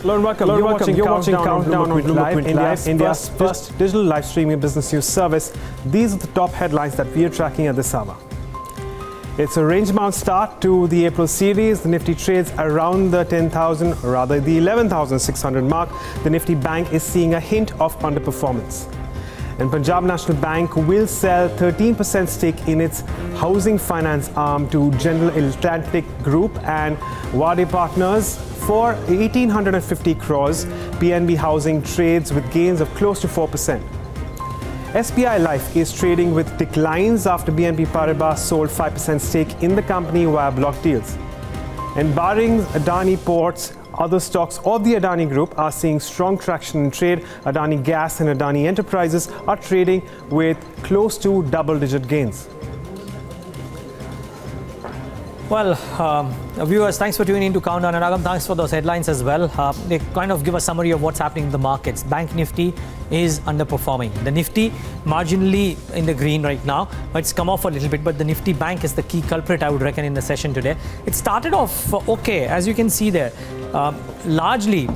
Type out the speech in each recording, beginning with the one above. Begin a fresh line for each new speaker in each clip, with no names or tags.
Hello and welcome. You're watching Countdown on Bloomberg Live, India's first digital live streaming business news service. These are the top headlines that we are tracking at this hour. It's a range-bound start to the April series. The Nifty trades around the 10,000, or rather the 11,600 mark. The Nifty Bank is seeing a hint of underperformance. And Punjab National Bank will sell 13% stake in its housing finance arm to General Atlantic Group and Wade Partners for 1,850 crores. PNB Housing trades with gains of close to 4%. SBI Life is trading with declines after BNP Paribas sold 5% stake in the company via block deals. And barring Adani Ports, other stocks of the Adani Group are seeing strong traction in trade. Adani Gas and Adani Enterprises are trading with close to double-digit gains.
Well, viewers, thanks for tuning in to Countdown, and Agam, thanks for those headlines as well. They kind of give a summary of what's happening in the markets. Bank Nifty is underperforming. The Nifty marginally in the green right now, but it's come off a little bit. But the Nifty Bank is the key culprit, I would reckon, in the session today. It started off okay, as you can see there, largely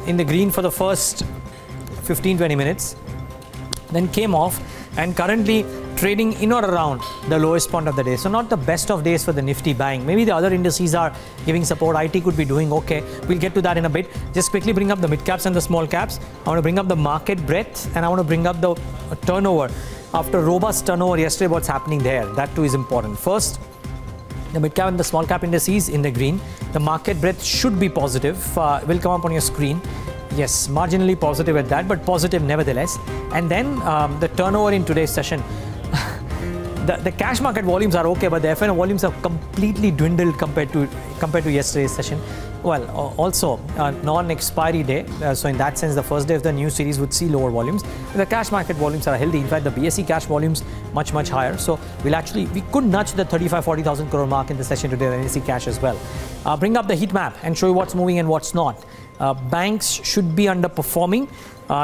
in the green for the first 15-20 minutes, then came off, and currently trading in or around the lowest point of the day. So not the best of days for the Nifty Bank. Maybe the other indices are giving support. IT could be doing okay. We'll get to that in a bit. Just quickly bring up the mid caps and the small caps. I want to bring up the market breadth, and I want to bring up the turnover. After robust turnover yesterday, what's happening there? That too is important. First, the mid cap and the small cap indices in the green. The market breadth should be positive. Will come up on your screen. Yes, marginally positive at that, but positive nevertheless. And then the turnover in today's session. The cash market volumes are okay, but the F&O volumes have completely dwindled compared to yesterday's session. Well, also non-expiry day, so in that sense, the first day of the new series would see lower volumes. The cash market volumes are healthy. In fact, the BSE cash volumes much higher. So we could nudge the 35,000-40,000 crore mark in the session today, the NSE cash as well. Bring up the heat map and show you what's moving and what's not. Banks should be underperforming.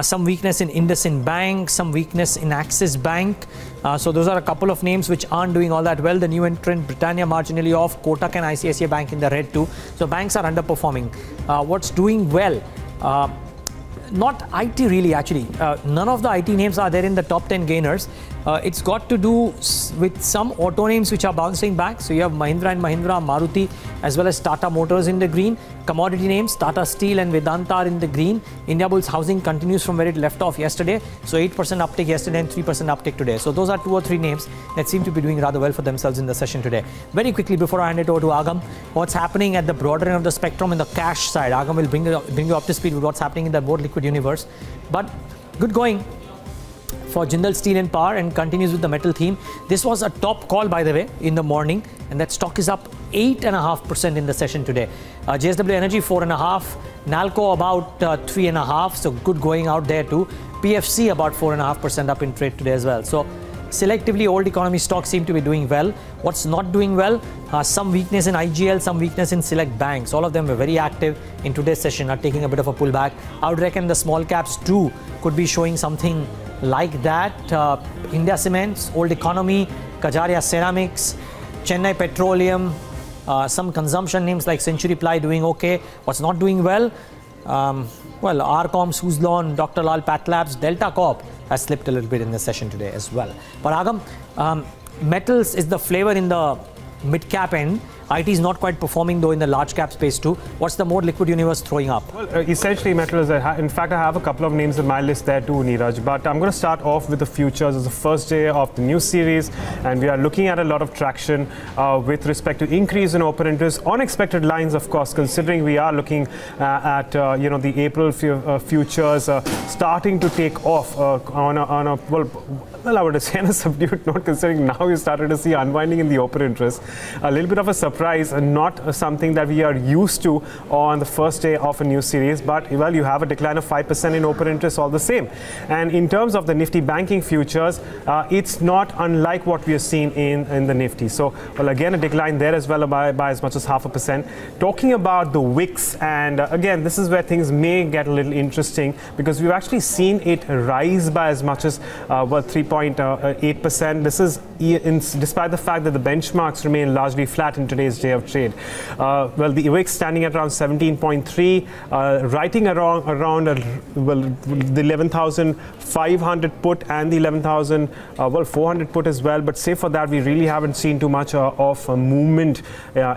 Some weakness in IndusInd Bank, some weakness in Axis Bank. So those are a couple of names which aren't doing all that well. The new entrant, Britannia, marginally off. Kotak and ICICI Bank in the red too. So banks are underperforming. What's doing well? Not IT really, actually. None of the IT names are there in the top 10 gainers. It's got to do with some auto names which are bouncing back. So you have Mahindra & Mahindra, Maruti, as well as Tata Motors in the green. Commodity names, Tata Steel and Vedanta are in the green. Indiabulls Housing continues from where it left off yesterday. So 8% uptick yesterday and 3% uptick today. So those are 2 or 3 names that seem to be doing rather well for themselves in the session today. Very quickly, before I hand it over to Agam, what's happening at the broader end of the spectrum in the cash side. Agam will bring you up to speed with what's happening in the more liquid universe. But good going for Jindal Steel and Power, and continues with the metal theme. This was a top call, by the way, in the morning, and that stock is up 8.5% in the session today. JSW Energy 4.5%, Nalco about 3.5%, so good going out there too. PFC about 4.5% up in trade today as well. So selectively, old economy stocks seem to be doing well. What's not doing well? Some weakness in IGL, some weakness in select banks. All of them were very active in today's session, are taking a bit of a pullback. I would reckon the small caps too could be showing something like that. India Cements, old economy, Kajaria Ceramics, Chennai Petroleum, some consumption names like Century Ply doing okay. What's not doing well? Well, Arcom, Suzlon, Dr. Lal Path Labs, Delta Corp has slipped a little bit in the session today as well. But Agam, metals is the flavor in the mid-cap end. IT is not quite performing though in the large cap space too. What's the more liquid universe throwing up?
Well, essentially metals, in fact I have a couple of names in my list there too, Neeraj, but I'm going to start off with the futures. It's the first day of the new series and we are looking at a lot of traction with respect to increase in open interest. Unexpected lines, of course, considering we are looking at the April futures starting to take off on a well, I would say on a subdued note, considering now we started to see unwinding in the open interest. A little bit of a surprise, and not something that we are used to on the first day of a new series. But, well, you have a decline of 5% in open interest all the same. And in terms of the Nifty banking futures, it's not unlike what we are seeing in the Nifty. So, well, again, a decline there as well by as much as 0.5%. Talking about the WIX, and again, this is where things may get a little interesting because we've actually seen it rise by as much as 3.8%. This is despite the fact that the benchmarks remain largely flat in today's today's day of trade. Well, the IWIX standing at around 17.3, writing around the 11,500 put and the 11,400 put as well. But save for that, we really haven't seen too much of movement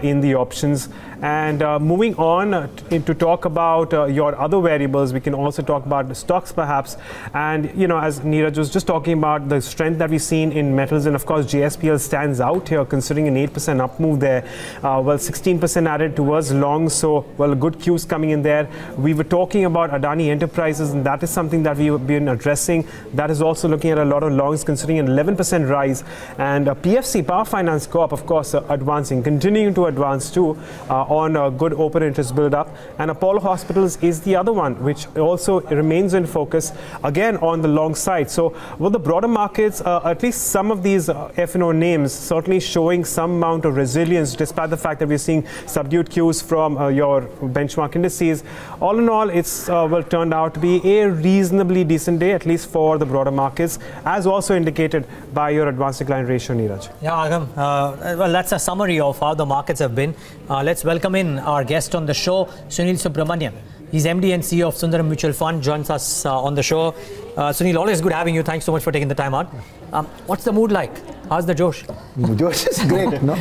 in the options. And moving on to talk about your other variables, we can also talk about the stocks perhaps. And, you know, as Neeraj was just talking about the strength that we've seen in metals, and of course JSPL stands out here considering an 8% up move there. Well, 16% added towards long, so well, good cues coming in there. We were talking about Adani Enterprises, and that is something that we've been addressing. That is also looking at a lot of longs considering an 11% rise. And PFC, Power Finance Corp, of course, advancing, continuing to advance too on a good open interest build up. And Apollo Hospitals is the other one, which also remains in focus again on the long side. So with the broader markets, at least some of these F&O names certainly showing some amount of resilience despite the fact that we're seeing subdued cues from your benchmark indices. All in all, it's well turned out to be a reasonably decent day, at least for the broader markets, as also indicated by your advanced decline ratio, Neeraj.
Yeah, Agam, well, that's a summary of how the markets have been. Let's welcome in our guest on the show, Sunil Subramanian. He's MD and CEO of Sundaram Mutual Fund, joins us on the show. Sunil, always good having you. Thanks so much for taking the time out. What's the mood like? How's the Josh?
Josh is great, no?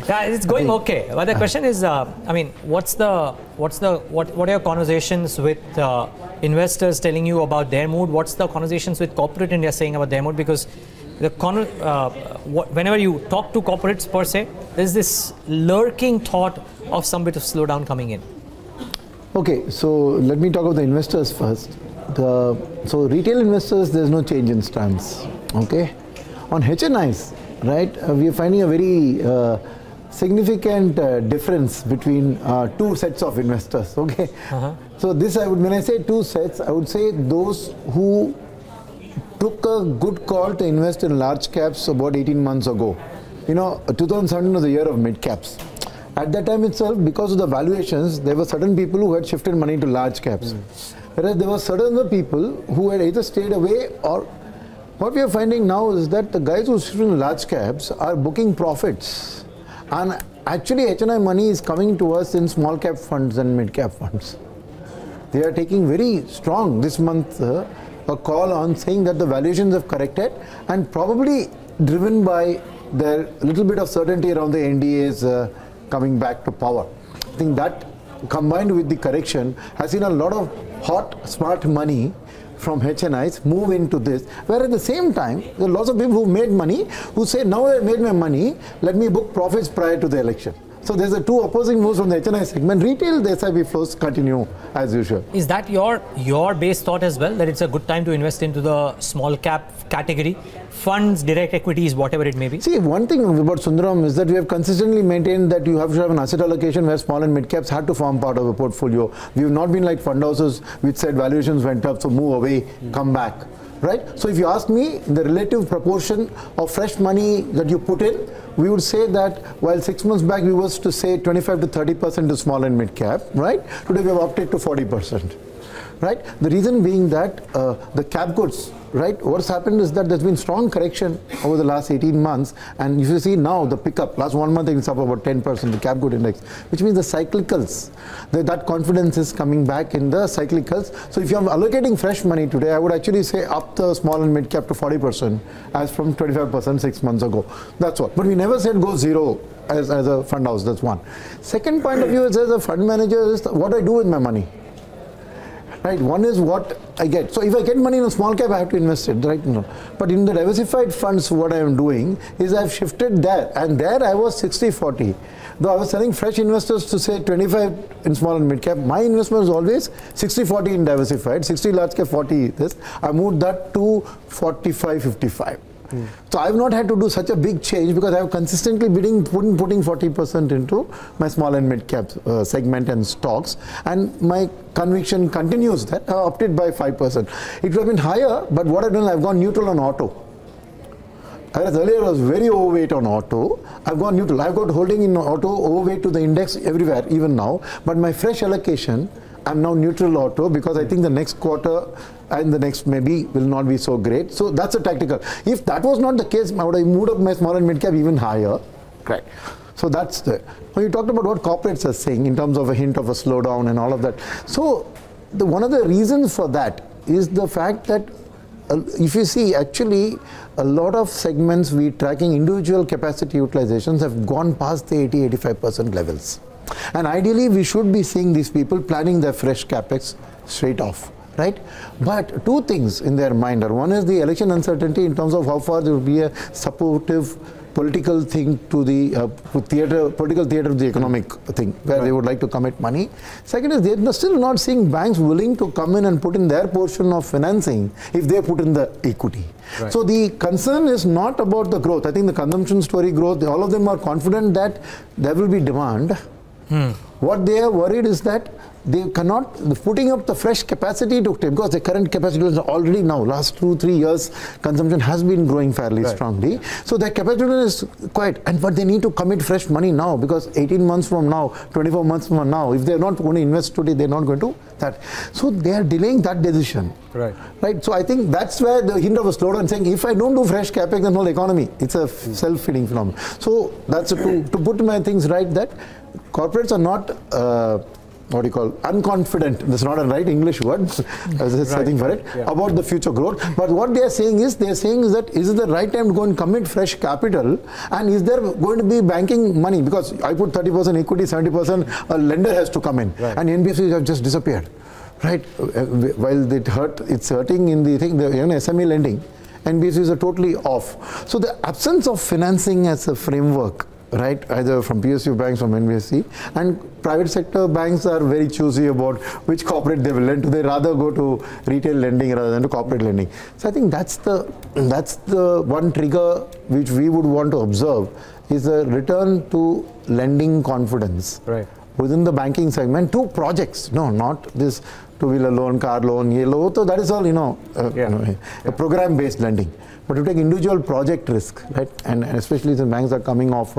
Yeah, it's going okay. But the question is, I mean, what are your conversations with investors telling you about their mood? What's the conversations with corporate India saying about their mood? Because whenever you talk to corporates per se, there's this lurking thought of some bit of slowdown coming in.
Okay, so let me talk about the investors first. So retail investors, there's no change in stance. Okay, on HNIs, right? We are finding a very significant difference between two sets of investors. Okay, so this when I say two sets, I would say those who took a good call to invest in large caps about 18 months ago. You know, 2017 was the year of mid caps. At that time itself, because of the valuations, there were certain people who had shifted money to large caps. Whereas there were certain other people who had either stayed away, or what we are finding now is that the guys who shifted in large caps are booking profits. And actually HNI money is coming to us in small cap funds and mid cap funds. They are taking very strong this month a call on saying that the valuations have corrected, and probably driven by their little bit of certainty around the NDAs coming back to power. I think that combined with the correction has seen a lot of hot, smart money from HNIs move into this, where at the same time there are lots of people who made money who say, now I made my money, let me book profits prior to the election. So there's the two opposing moves from the HNI segment. Retail, the SIP flows continue as usual. Is
that your base thought as well, that it's a good time to invest into the small cap category? Funds, direct equities, whatever it may be?
See, one thing about Sundaram is that we have consistently maintained that you have to have an asset allocation where small and mid caps had to form part of a portfolio. We have not been like fund houses which said valuations went up, so move away, come back. Right? So if you ask me, the relative proportion of fresh money that you put in, we would say that while 6 months back we was to say 25 to 30% to small and mid cap, right? Today we have upped it to 40%. Right? The reason being that the cap goods, right? What's happened is that there's been strong correction over the last 18 months, and if you see now the pickup, last 1 month it's up about 10%, the cap good index, which means the cyclicals, that confidence is coming back in the cyclicals. So if you're allocating fresh money today, I would actually say up the small and mid cap to 40% as from 25% 6 months ago. That's what. But we never said go zero as a fund house. That's one. Second point of view is as a fund manager is what I do with my money. Right, one is what I get. So if I get money in a small cap, I have to invest it, right? No. But in the diversified funds, what I am doing is I've shifted there, and there I was 60-40. Though I was telling fresh investors to say 25 in small and mid cap, my investment is always 60-40 in diversified, 60 large cap, 40 this. I moved that to 45-55. So I've not had to do such a big change because I have consistently been putting 40% into my small and mid cap segment and stocks, and my conviction continues that I upped it by 5%. It would have been higher, but what I've done, I've gone neutral on auto. Whereas earlier I was very overweight on auto, I've gone neutral. I've got holding in auto overweight to the index everywhere, even now, but my fresh allocation, I'm now neutral auto because I think the next quarter and the next maybe will not be so great. So that's a tactical. If that was not the case, I would have moved up my small and mid cap even higher. Right. So that's the. When you talked about what corporates are saying in terms of a hint of a slowdown and all of that. So one of the reasons for that is the fact that if you see, actually, a lot of segments we tracking individual capacity utilizations have gone past the 80-85% levels. And ideally, we should be seeing these people planning their fresh capex straight off, right? But two things in their mind are, one is the election uncertainty in terms of how far there will be a supportive political thing to the political theater of the economic thing, where they would like to commit money. Second is they're still not seeing banks willing to come in and put in their portion of financing if they put in the equity. Right. So the concern is not about the growth. I think the consumption story growth, all of them are confident that there will be demand. What they are worried is that they cannot, putting up the fresh capacity to take, because the current capacity is already now, last 2-3 years, consumption has been growing fairly strongly. So their capacity is quite, but they need to commit fresh money now, because 18 months from now, 24 months from now, if they're not going to invest today, they're not going to that. So they are delaying that decision. Right. So I think that's where the hint of a slowdown, saying if I don't do fresh capex, the whole economy, it's a self-feeding phenomenon. So that's to put my things right, that corporates are not what do you call, unconfident, that's not a right English word, I was searching for it, about the future growth. But what they are saying is, that is it the right time to go and commit fresh capital, and is there going to be banking money? Because I put 30% equity, 70%, a lender has to come in, and NBFCs have just disappeared, right? While it's hurting in the thing, the SME lending, NBFCs are totally off. So the absence of financing as a framework, right, either from PSU banks, from NBFC, and private sector banks are very choosy about which corporate they will lend to. They rather go to retail lending rather than to corporate lending. So I think that's the one trigger which we would want to observe, is a return to lending confidence within the banking segment to projects. No, not this two-wheeler loan, car loan, yellow. So that is all, a program-based lending. But to take individual project risk, right, and especially the banks are coming off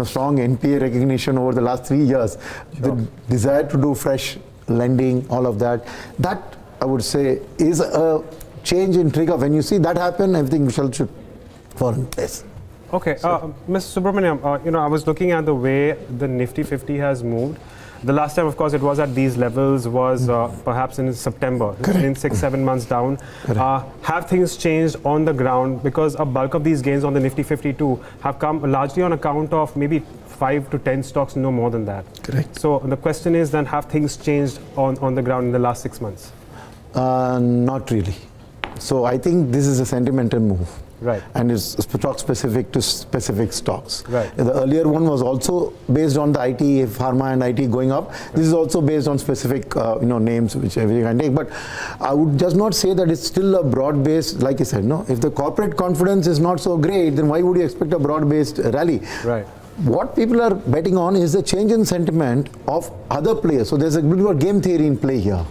strong NPA recognition over the last 3 years, the desire to do fresh lending, all of that, I would say is a change in trigger. When you see that happen, everything should fall in place.
Okay, Mr. Subramaniam, I was looking at the way the Nifty 50 has moved. The last time, of course, it was at these levels was perhaps in September. It's been 6-7 months down. Have things changed on the ground? Because a bulk of these gains on the Nifty 52 have come largely on account of maybe 5 to 10 stocks, no more than that.
Correct.
So the question is then, have things changed on the ground in the last 6 months?
Not really. So I think this is a sentimental move.
Right.
And it's stock specific to specific stocks.
Right.
The earlier one was also based on the IT, pharma and IT going up. This is also based on specific names which everything can take. But I would just not say that it's still a broad-based, like I said, no. If the corporate confidence is not so great, then why would you expect a broad-based rally?
Right.
What people are betting on is the change in sentiment of other players. So there's a bit of game theory in play here.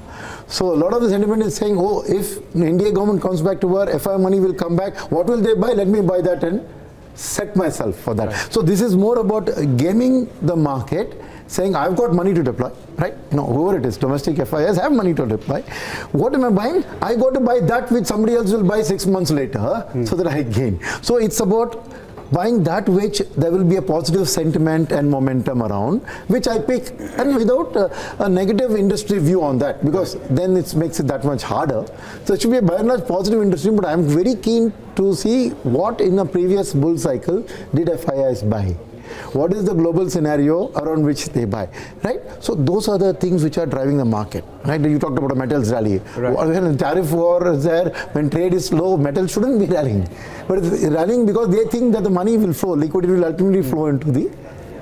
So a lot of the sentiment is saying, oh, if the India government comes back to work, FI money will come back. What will they buy? Let me buy that and set myself for that. Right. So this is more about gaming the market, saying I've got money to deploy, right? Whoever it is, domestic FIs have money to deploy. What am I buying? I got to buy that which somebody else will buy 6 months later, so that I gain. So it's about buying that which there will be a positive sentiment and momentum around, which I pick, and without a negative industry view on that, because then it makes it that much harder. So it should be a by and large positive industry, but I'm very keen to see what in a previous bull cycle did FIIs buy. What is the global scenario around which they buy, right? So those are the things which are driving the market, right? You talked about a metals rally. Right. When tariff war is there, when trade is low, metals shouldn't be rallying. But it's rallying because they think that the money will flow, liquidity will ultimately flow into the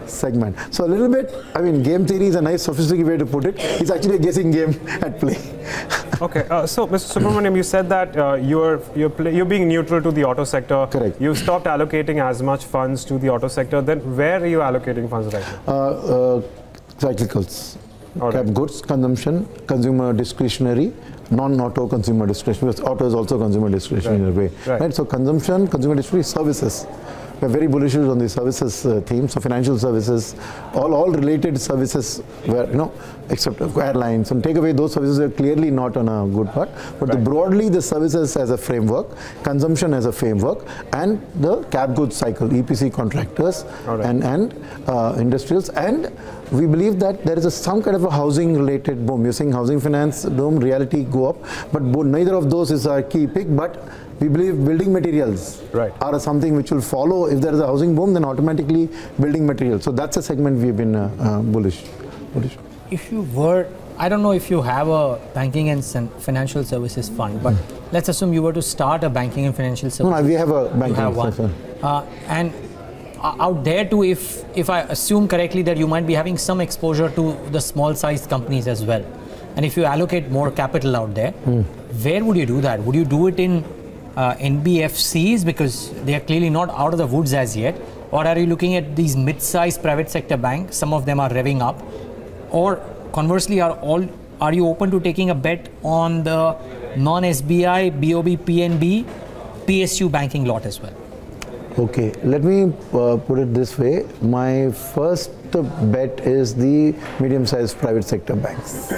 segment. So a little bit, game theory is a nice sophisticated way to put it. It's actually a guessing game at play.
Okay, so Mr. Subramaniam, you said that you're being neutral to the auto sector.
Correct.
You stopped allocating as much funds to the auto sector. Then where are you allocating funds right now?
Cyclicals.
Right.
Goods consumption, consumer discretionary, non-auto consumer discretionary, because auto is also consumer discretionary in a way. Right. So consumption, consumer discretionary, services. we're very bullish on the services theme. So financial services, all related services, where except airlines, and take away those services are clearly not on a good part. But broadly, the services as a framework, consumption as a framework, and the cap goods cycle, EPC contractors and industrials, and we believe that there is some kind of a housing related boom. You're seeing housing finance boom, reality go up, but neither of those is our key pick. But we believe building materials are something which will follow. If there is a housing boom, then automatically building materials. So that's a segment we've been bullish.
If you were, I don't know if you have a banking and financial services fund, but let's assume you were to start a banking and financial services.
No, we have a banking
fund. And out there too, if I assume correctly that you might be having some exposure to the small sized companies as well, and if you allocate more capital out there, where would you do that? Would you do it in NBFCs because they are clearly not out of the woods as yet, or are you looking at these mid-sized private sector banks? Some of them are revving up, or conversely, are you open to taking a bet on the non-SBI, BOB, PNB, PSU banking lot as well?
Okay, let me put it this way. My first bet is the medium-sized private sector banks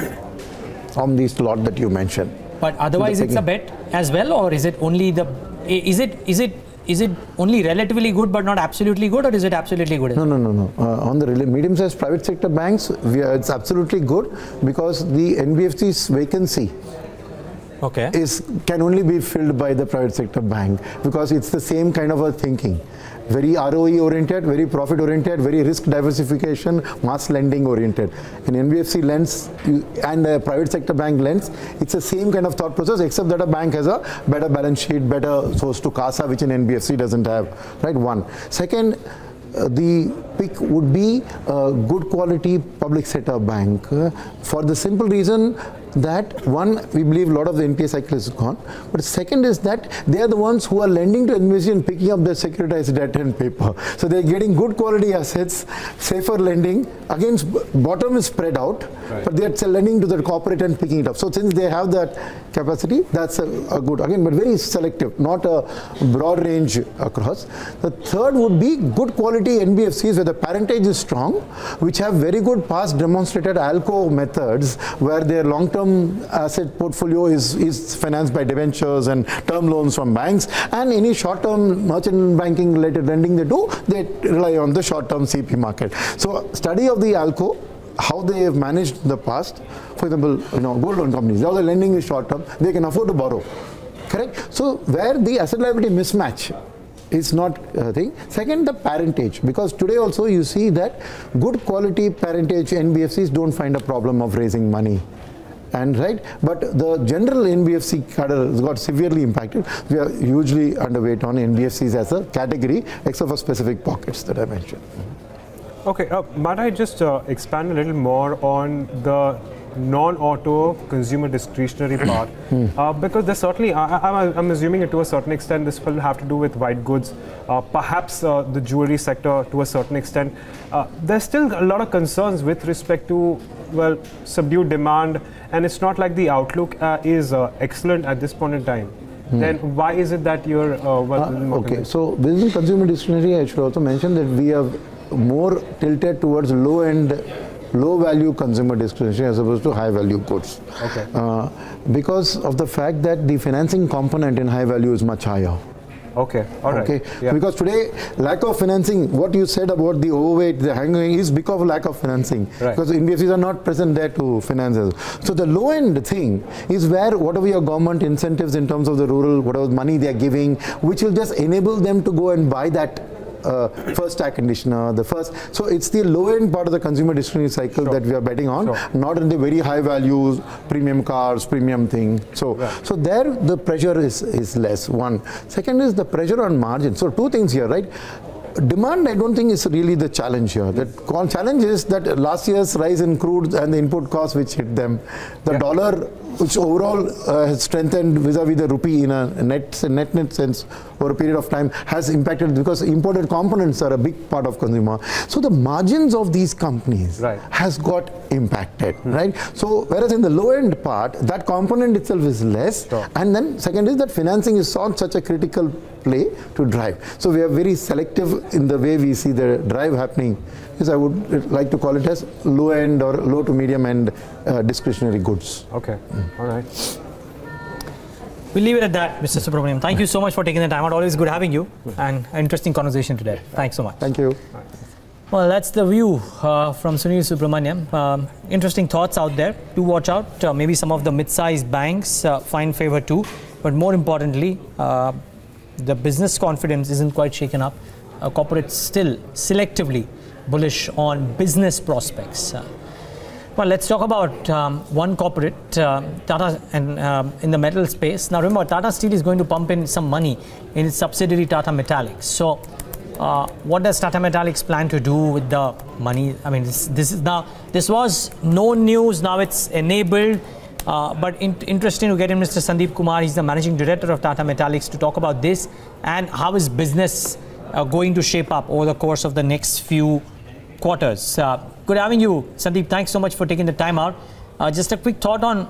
from this lot that you mentioned.
But otherwise, it's a bet as well, or is it only is it only relatively good but not absolutely good, or is it absolutely good?
No. On the medium-sized private sector banks, it's absolutely good because the NBFC's vacancy can only be filled by the private sector bank because it's the same kind of a thinking. Very ROE oriented, very profit oriented, very risk diversification, mass lending oriented. In NBFC lens and a private sector bank lens, it's the same kind of thought process, except that a bank has a better balance sheet, better source to CASA, which an NBFC doesn't have. Right? One. Second, the pick would be a good quality public sector bank for the simple reason that one, we believe a lot of the NPA cycle is gone, but second is that they are the ones who are lending to NBFC and picking up their securitized debt and paper. So they're getting good quality assets, safer lending. Again, bottom is spread out, but they're lending to the corporate and picking it up. So since they have that capacity, that's a good, again, but very selective, not a broad range across. The third would be good quality NBFCs where the parentage is strong, which have very good past demonstrated ALCO methods where their long-term asset portfolio is financed by debentures and term loans from banks, and any short-term merchant banking related lending they do, they rely on the short-term CP market. So study of the ALCO, how they have managed in the past. For example, gold loan companies, now the lending is short-term, they can afford to borrow. Correct? So where the asset liability mismatch is not a thing. Second, the parentage, because today also you see that good quality parentage NBFCs don't find a problem of raising money. But the general NBFC cadre has got severely impacted. We are hugely underweight on NBFCs as a category, except for specific pockets that I mentioned.
Okay, might I just expand a little more on the non-auto consumer discretionary part? Because there's certainly, I'm assuming it to a certain extent, this will have to do with white goods, perhaps the jewelry sector to a certain extent. There's still a lot of concerns with respect to, subdued demand, and it's not like the outlook is excellent at this point in time. Then why is it that you're
okay, so within consumer discretionary, I should also mention that we are more tilted towards low value consumer discretionary as opposed to high value goods. Okay. Because of the fact that the financing component in high value is much higher.
Okay, all right.
Okay, because today lack of financing, what you said about the overweight, the hanging is because of lack of financing. Because NBFCs are not present there to finance us. So the low end thing is where whatever your government incentives in terms of the rural, whatever money they are giving, which will just enable them to go and buy that first air conditioner, so it's the low end part of the consumer discretionary cycle that we are betting on, not in the very high value premium cars, premium thing. So there the pressure is less. One. Second is the pressure on margin. So two things here, right? Demand, I don't think is really the challenge here. The challenge is that last year's rise in crude and the input costs which hit them, the dollar which overall has strengthened vis-a-vis the rupee in a net sense over a period of time, has impacted because imported components are a big part of consumer. So the margins of these companies has got impacted, right? So whereas in the low end part, that component itself is less, and then second is that financing is not such a critical play to drive. So we are very selective in the way we see the drive happening. Yes, I would like to call it as low end or low to medium end discretionary goods.
Okay, all right.
We'll leave it at that, Mr. Subramaniam. Thank you so much for taking the time out. Always good having you, and an interesting conversation today. Thanks so much.
Thank you.
Well, that's the view from Sunil Subramaniam. Interesting thoughts out there. Do watch out. Maybe some of the mid-sized banks find favor too. But more importantly, the business confidence isn't quite shaken up. Corporates still selectively bullish on business prospects. Well, let's talk about one corporate, Tata, and in the metal space. Now, remember, Tata Steel is going to pump in some money in its subsidiary Tata Metallics. So, what does Tata Metallics plan to do with the money? I mean, this was no news. Now it's enabled. But interesting to get in Mr. Sandeep Kumar. He's the managing director of Tata Metallics to talk about this and how is business going to shape up over the course of the next few quarters. Good having you, Sandeep. Thanks so much for taking the time out. Just a quick thought on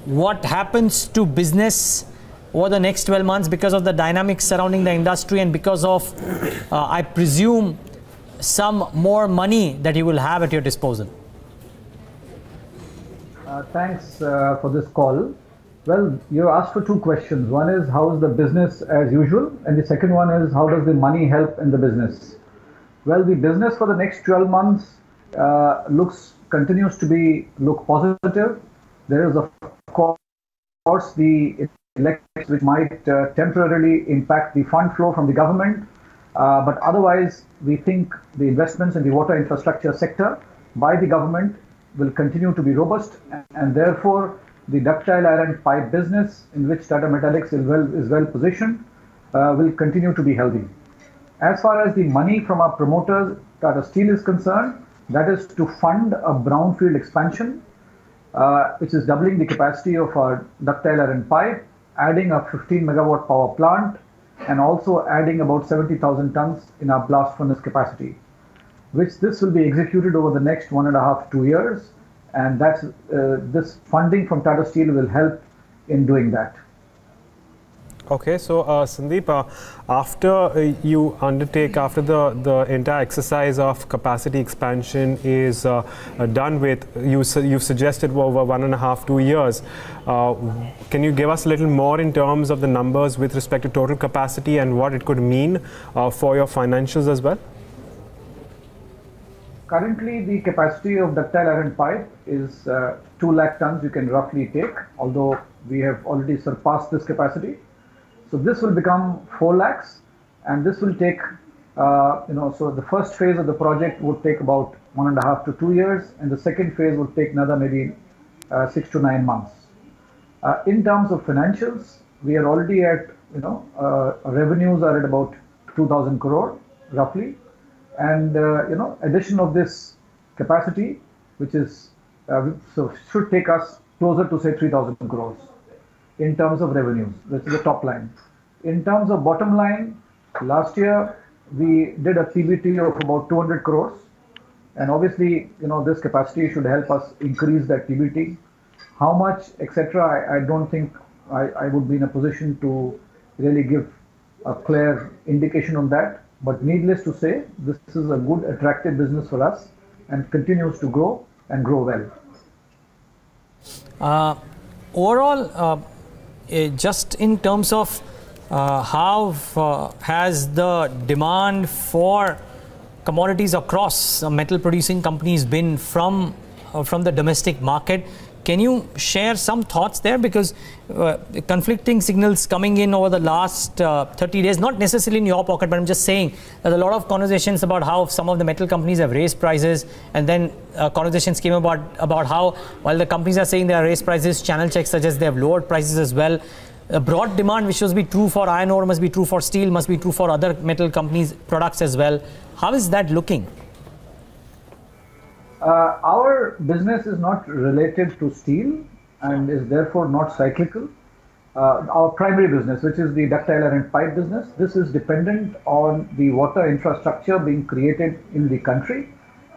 what happens to business over the next 12 months because of the dynamics surrounding the industry and because of, I presume, some more money that you will have at your disposal.
Thanks for this call. Well, you asked for two questions. One is how is the business as usual, and the second one is how does the money help in the business. Well, the business for the next 12 months continues to look positive. There is of course the elections which might temporarily impact the fund flow from the government, but otherwise we think the investments in the water infrastructure sector by the government will continue to be robust, and therefore the ductile iron pipe business in which Tata Metallics is well positioned will continue to be healthy. As far as the money from our promoters, Tata Steel, is concerned, that is to fund a brownfield expansion, which is doubling the capacity of our ductile iron pipe, adding a 15 megawatt power plant, and also adding about 70,000 tons in our blast furnace capacity, which this will be executed over the next 1.5 to 2 years, and that's this funding from Tata Steel will help in doing that.
Okay, so Sandeep, after you undertake, after the entire exercise of capacity expansion is done with, you've suggested over 1.5 to 2 years. Can you give us a little more in terms of the numbers with respect to total capacity and what it could mean for your financials as well?
Currently, the capacity of ductile iron pipe is 2 lakh tons you can roughly take, although we have already surpassed this capacity. So this will become 4 lakhs, and this will take, so the first phase of the project would take about 1.5 to 2 years, and the second phase would take another maybe 6 to 9 months. In terms of financials, we are already at, revenues are at about 2,000 crore roughly, and addition of this capacity, which is so should take us closer to say 3,000 crores. In terms of revenues, which is the top line. In terms of bottom line, last year we did a PBT of about 200 crores, and obviously, this capacity should help us increase that PBT. How much, etc., I don't think I would be in a position to really give a clear indication on that. But needless to say, this is a good, attractive business for us and continues to grow and grow well.
Overall, just in terms of how has the demand for commodities across metal producing companies been from the domestic market? Can you share some thoughts there? Because conflicting signals coming in over the last 30 days, not necessarily in your pocket, but I'm just saying there's a lot of conversations about how some of the metal companies have raised prices, and then conversations came about how, while the companies are saying they have raised prices, channel checks suggest they have lowered prices as well. A broad demand, which must be true for iron ore, must be true for steel, must be true for other metal companies' products as well. How is that looking?
Our business is not related to steel. and is therefore not cyclical. Our primary business, which is the ductile iron pipe business, this is dependent on the water infrastructure being created in the country,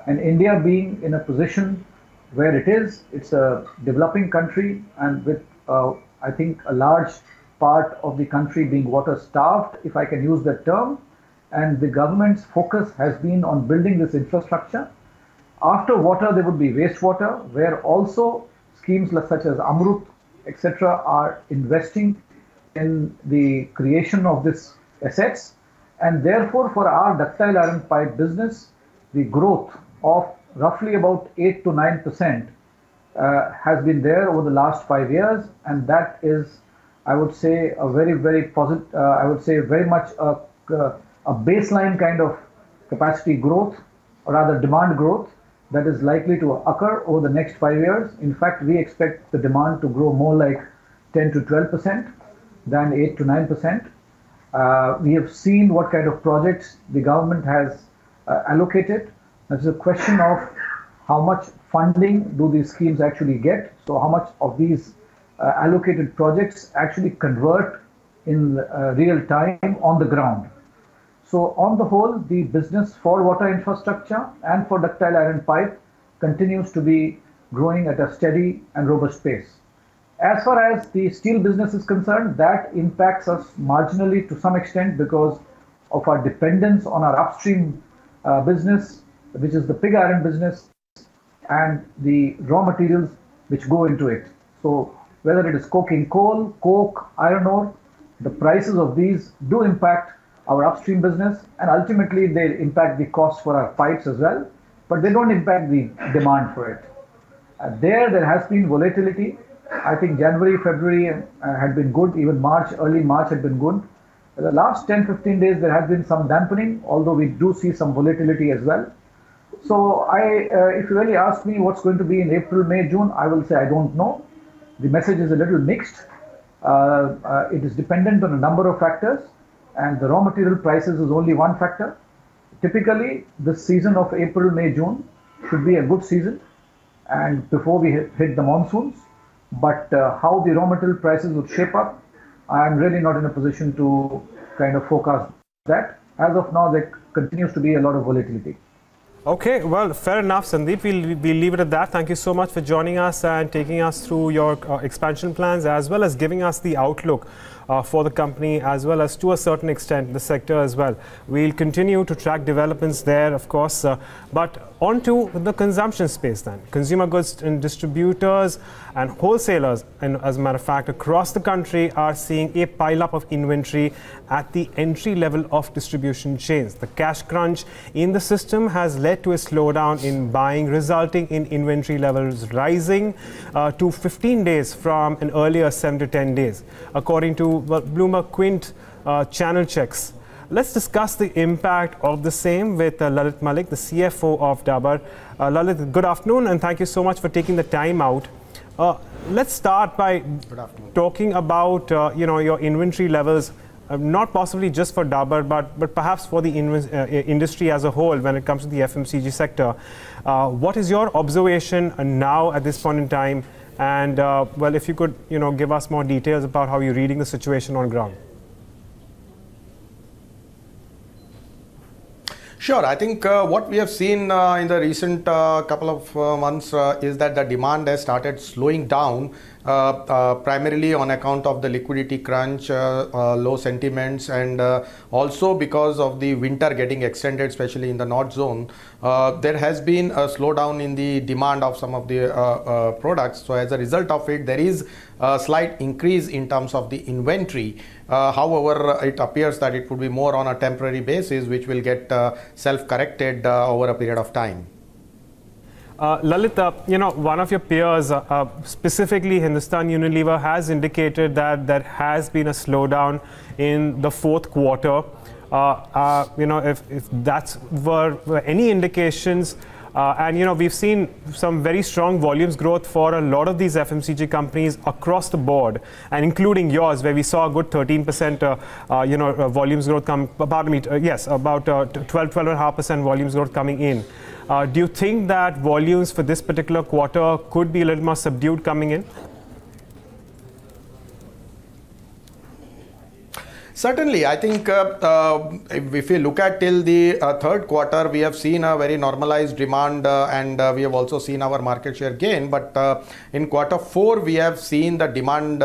and India being in a position where it is, it's a developing country, and with I think a large part of the country being water starved, if I can use that term, and the government's focus has been on building this infrastructure. After water, there would be wastewater, where also schemes such as Amrut, etc., are investing in the creation of these assets, and therefore for our ductile iron pipe business, the growth of roughly about 8 to 9% has been there over the last 5 years, and that is, I would say, a very, very positive. I would say very much a baseline kind of capacity growth, or rather demand growth, that is likely to occur over the next 5 years. In fact, we expect the demand to grow more like 10 to 12% than 8 to 9%. We have seen what kind of projects the government has allocated. It's a question of how much funding do these schemes actually get. So how much of these allocated projects actually convert in real time on the ground. So on the whole, the business for water infrastructure and for ductile iron pipe continues to be growing at a steady and robust pace. As far as the steel business is concerned, that impacts us marginally to some extent because of our dependence on our upstream business, which is the pig iron business, and the raw materials which go into it. So whether it is coking coal, coke, iron ore, the prices of these do impact our upstream business, and ultimately they impact the cost for our pipes as well, but they don't impact the demand for it. There has been volatility. I think January, February had been good, even March, early March had been good. The last 10-15 days there has been some dampening, although we do see some volatility as well. So if you really ask me what's going to be in April, May, June, I will say I don't know. The message is a little mixed. It is dependent on a number of factors, and the raw material prices is only one factor. Typically, the season of April, May, June should be a good season, and before we hit the monsoons. But how the raw material prices would shape up, I am really not in a position to kind of forecast that. As of now, there continues to be a lot of volatility.
Okay, well, fair enough, Sandeep. We'll leave it at that. Thank you so much for joining us and taking us through your expansion plans, as well as giving us the outlook for the company, as well as to a certain extent the sector as well. We'll continue to track developments there, of course, but on to the consumption space then. Consumer goods and distributors and wholesalers, and as a matter of fact, across the country are seeing a pile-up of inventory at the entry level of distribution chains. The cash crunch in the system has led to a slowdown in buying, resulting in inventory levels rising to 15 days from an earlier 7 to 10 days, according to Bloomberg Quint channel checks. Let's discuss the impact of the same with Lalit Malik, the CFO of Dabur. Lalit, good afternoon, and thank you so much for taking the time out. Let's start by talking about your inventory levels, not possibly just for Dabur, but perhaps for the industry as a whole when it comes to the FMCG sector. What is your observation now at this point in time? And well, if you could give us more details about how you're reading the situation on ground.
Sure. I think what we have seen in the recent couple of months is that the demand has started slowing down, primarily on account of the liquidity crunch, low sentiments, and also because of the winter getting extended, especially in the north zone. There has been a slowdown in the demand of some of the products. So as a result of it, there is a slight increase in terms of the inventory. However, it appears that it would be more on a temporary basis, which will get self-corrected over a period of time.
Lalit, one of your peers, specifically Hindustan Unilever, has indicated that there has been a slowdown in the fourth quarter. If that's were any indications, and we've seen some very strong volumes growth for a lot of these FMCG companies across the board, and including yours, where we saw a good 13% volumes growth come. Pardon me, yes, about 12.5% volumes growth coming in. Do you think that volumes for this particular quarter could be a little more subdued coming in?
Certainly, I think if we look at till the third quarter, we have seen a very normalized demand and we have also seen our market share gain. But in quarter four, we have seen the demand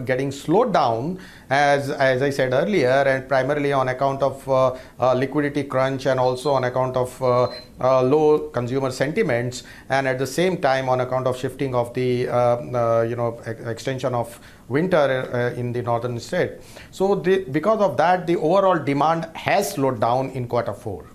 getting slowed down, as I said earlier, and primarily on account of liquidity crunch and also on account of low consumer sentiments, and at the same time on account of shifting of the extension of winter in the northern state. So because of that, the overall demand has slowed down in quarter four.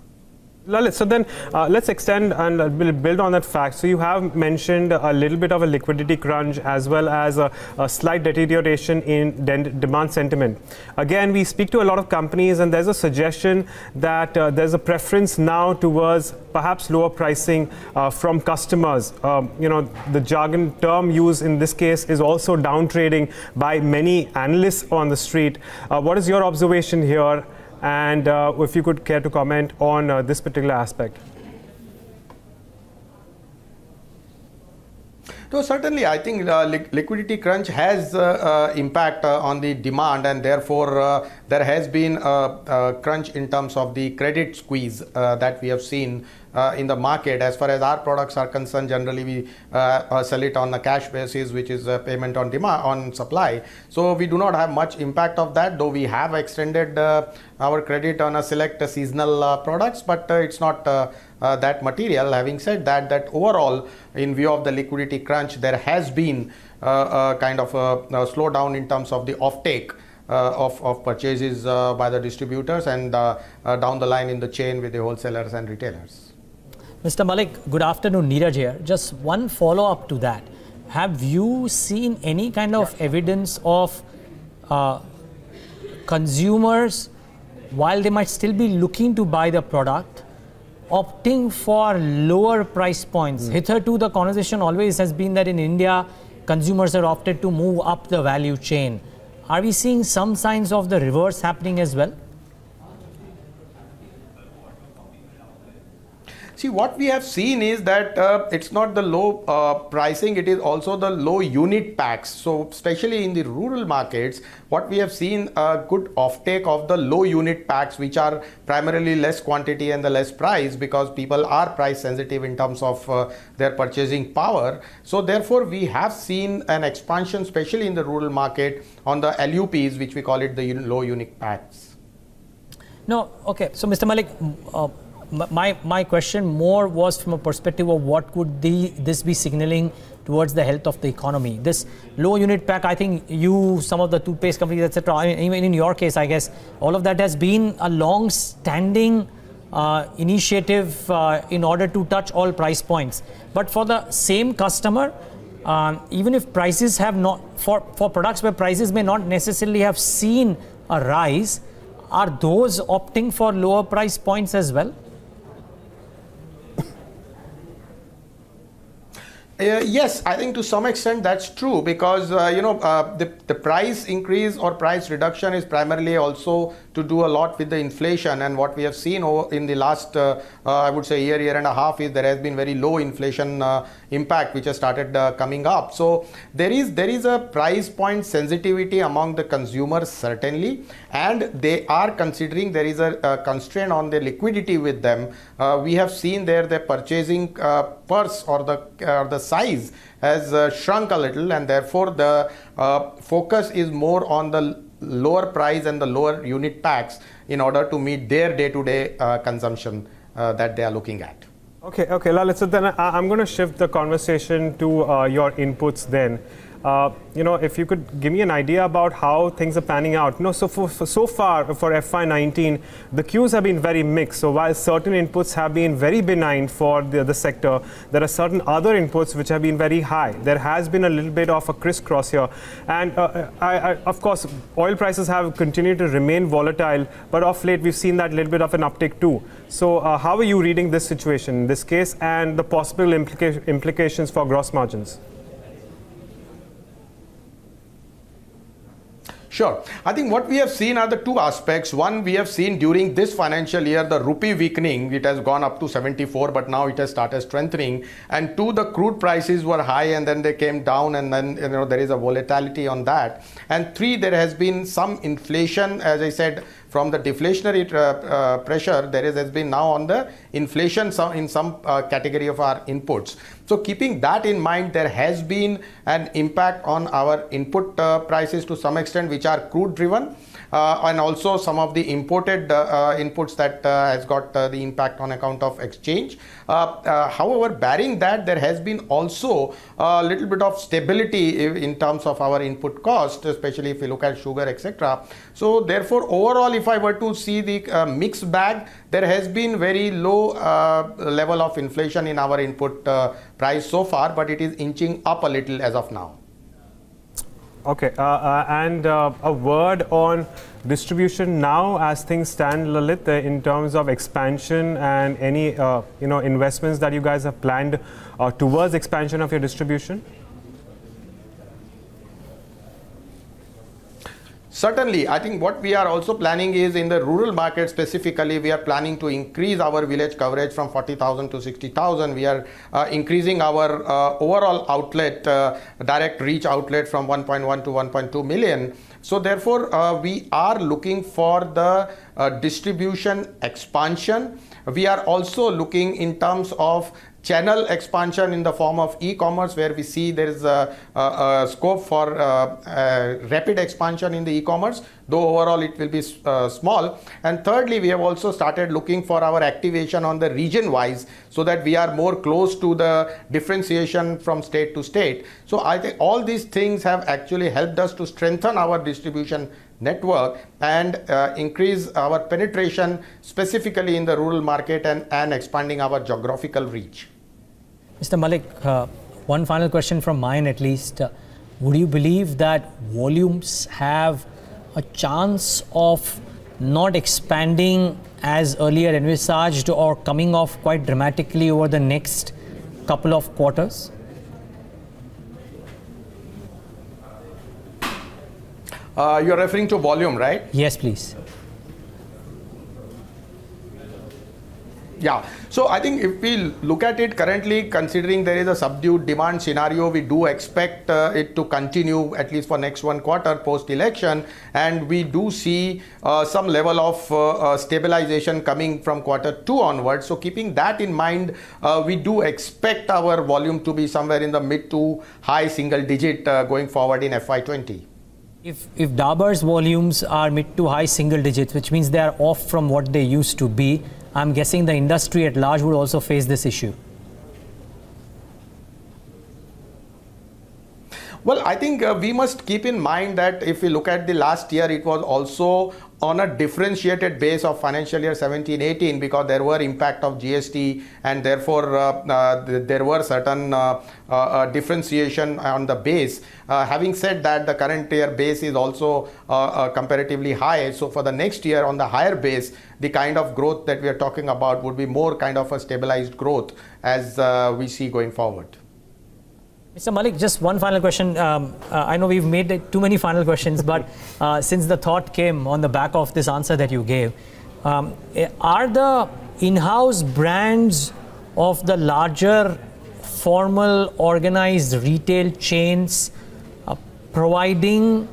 Lalit, so then let's extend and we'll build on that fact. So you have mentioned a little bit of a liquidity crunch as well as a slight deterioration in demand sentiment. Again, we speak to a lot of companies and there's a suggestion that there's a preference now towards perhaps lower pricing from customers. The jargon term used in this case is also down trading by many analysts on the street. What is your observation here? And if you could care to comment on this particular aspect.
So certainly, I think liquidity crunch has impact on the demand, and therefore there has been a crunch in terms of the credit squeeze that we have seen in the market. As far as our products are concerned, generally we sell it on a cash basis, which is a payment on demand, on supply. So we do not have much impact of that, though we have extended our credit on a select seasonal products, but it's not that material. Having said that, overall, in view of the liquidity crunch, there has been a kind of a slowdown in terms of the offtake of purchases by the distributors and down the line in the chain with the wholesalers and retailers.
Mr. Malik, good afternoon. Neeraj here. Just one follow-up to that. Have you seen any kind of evidence of consumers, while they might still be looking to buy the product, opting for lower price points? Hitherto, the conversation always has been that in India, consumers are opted to move up the value chain. Are we seeing some signs of the reverse happening as well?
See, what we have seen is that it's not the low pricing, it is also the low unit packs. So especially in the rural markets, what we have seen a good offtake of the low unit packs, which are primarily less quantity and the less price, because people are price sensitive in terms of their purchasing power. So therefore, we have seen an expansion, especially in the rural market, on the LUPs, which we call it the low unit packs.
No, okay. So Mr. Malik, my question more was from a perspective of what could this be signaling towards the health of the economy. This low unit pack, I think some of the toothpaste companies, etc., I mean, even in your case, I guess, all of that has been a long-standing initiative in order to touch all price points. But for the same customer, even if prices have not, for products where prices may not necessarily have seen a rise, are those opting for lower price points as well?
Yes, I think to some extent that's true, because the price increase or price reduction is primarily also to do a lot with the inflation. And what we have seen in the last, I would say year and a half, is there has been very low inflation impact which has started coming up. So there is a price point sensitivity among the consumers, certainly, and they are considering there is a constraint on the liquidity with them. We have seen their purchasing purse or the size has shrunk a little, and therefore the focus is more on the lower price and the lower unit packs in order to meet their day-to-day consumption that they are looking at.
Okay, Lalit. So then I'm going to shift the conversation to your inputs then. If you could give me an idea about how things are panning out. So far for FY19, the cues have been very mixed. So while certain inputs have been very benign for the sector, there are certain other inputs which have been very high. There has been a little bit of a crisscross here. And of course, oil prices have continued to remain volatile, but of late we've seen that little bit of an uptick too. So how are you reading this situation in this case and the possible implications for gross margins?
Sure. I think what we have seen are the two aspects. One, we have seen during this financial year, the rupee weakening. It has gone up to 74, but now it has started strengthening. And two, the crude prices were high and then they came down, and then there is a volatility on that. And three, there has been some inflation, as I said, from the deflationary pressure, has been now on the inflation in some category of our inputs. So keeping that in mind, there has been an impact on our input prices to some extent, which are crude driven. And also some of the imported inputs that has got the impact on account of exchange. However, barring that, there has been also a little bit of stability in terms of our input cost, especially if you look at sugar, etc. So therefore, overall, if I were to see the mixed bag, there has been very low level of inflation in our input price so far, but it is inching up a little as of now.
Okay, and a word on distribution now as things stand, Lalit, in terms of expansion and any investments that you guys have planned towards expansion of your distribution?
Certainly, I think what we are also planning is in the rural market specifically, we are planning to increase our village coverage from 40,000 to 60,000. We are increasing our overall outlet, direct reach outlet from 1.1 to 1.2 million. So therefore, we are looking for the distribution expansion. We are also looking in terms of channel expansion in the form of e-commerce, where we see there is a scope for rapid expansion in the e-commerce, though overall it will be small. And thirdly, we have also started looking for our activation on the region wise, so that we are more close to the differentiation from state to state. So I think all these things have actually helped us to strengthen our distribution network and increase our penetration specifically in the rural market and expanding our geographical reach.
Mr. Malik, one final question from mine at least. Would you believe that volumes have a chance of not expanding as earlier envisaged or coming off quite dramatically over the next couple of quarters?
You're referring to volume, right?
Yes, please.
Yeah, so I think if we look at it currently, considering there is a subdued demand scenario, we do expect it to continue at least for next one quarter post-election, and we do see some level of stabilization coming from quarter 2 onwards. So keeping that in mind, we do expect our volume to be somewhere in the mid to high single digit going forward in FY20.
If Dabur's volumes are mid to high single digits, which means they are off from what they used to be, I'm guessing the industry at large would also face this issue.
Well, I think we must keep in mind that if we look at the last year, it was also on a differentiated base of financial year 17-18, because there were impact of GST, and therefore there were certain differentiation on the base. Having said that, the current year base is also comparatively high. So for the next year on the higher base, the kind of growth that we are talking about would be more kind of a stabilized growth as we see going forward.
Mr. Malik, just one final question. I know we've made too many final questions, but since the thought came on the back of this answer that you gave, are the in-house brands of the larger formal organized retail chains providing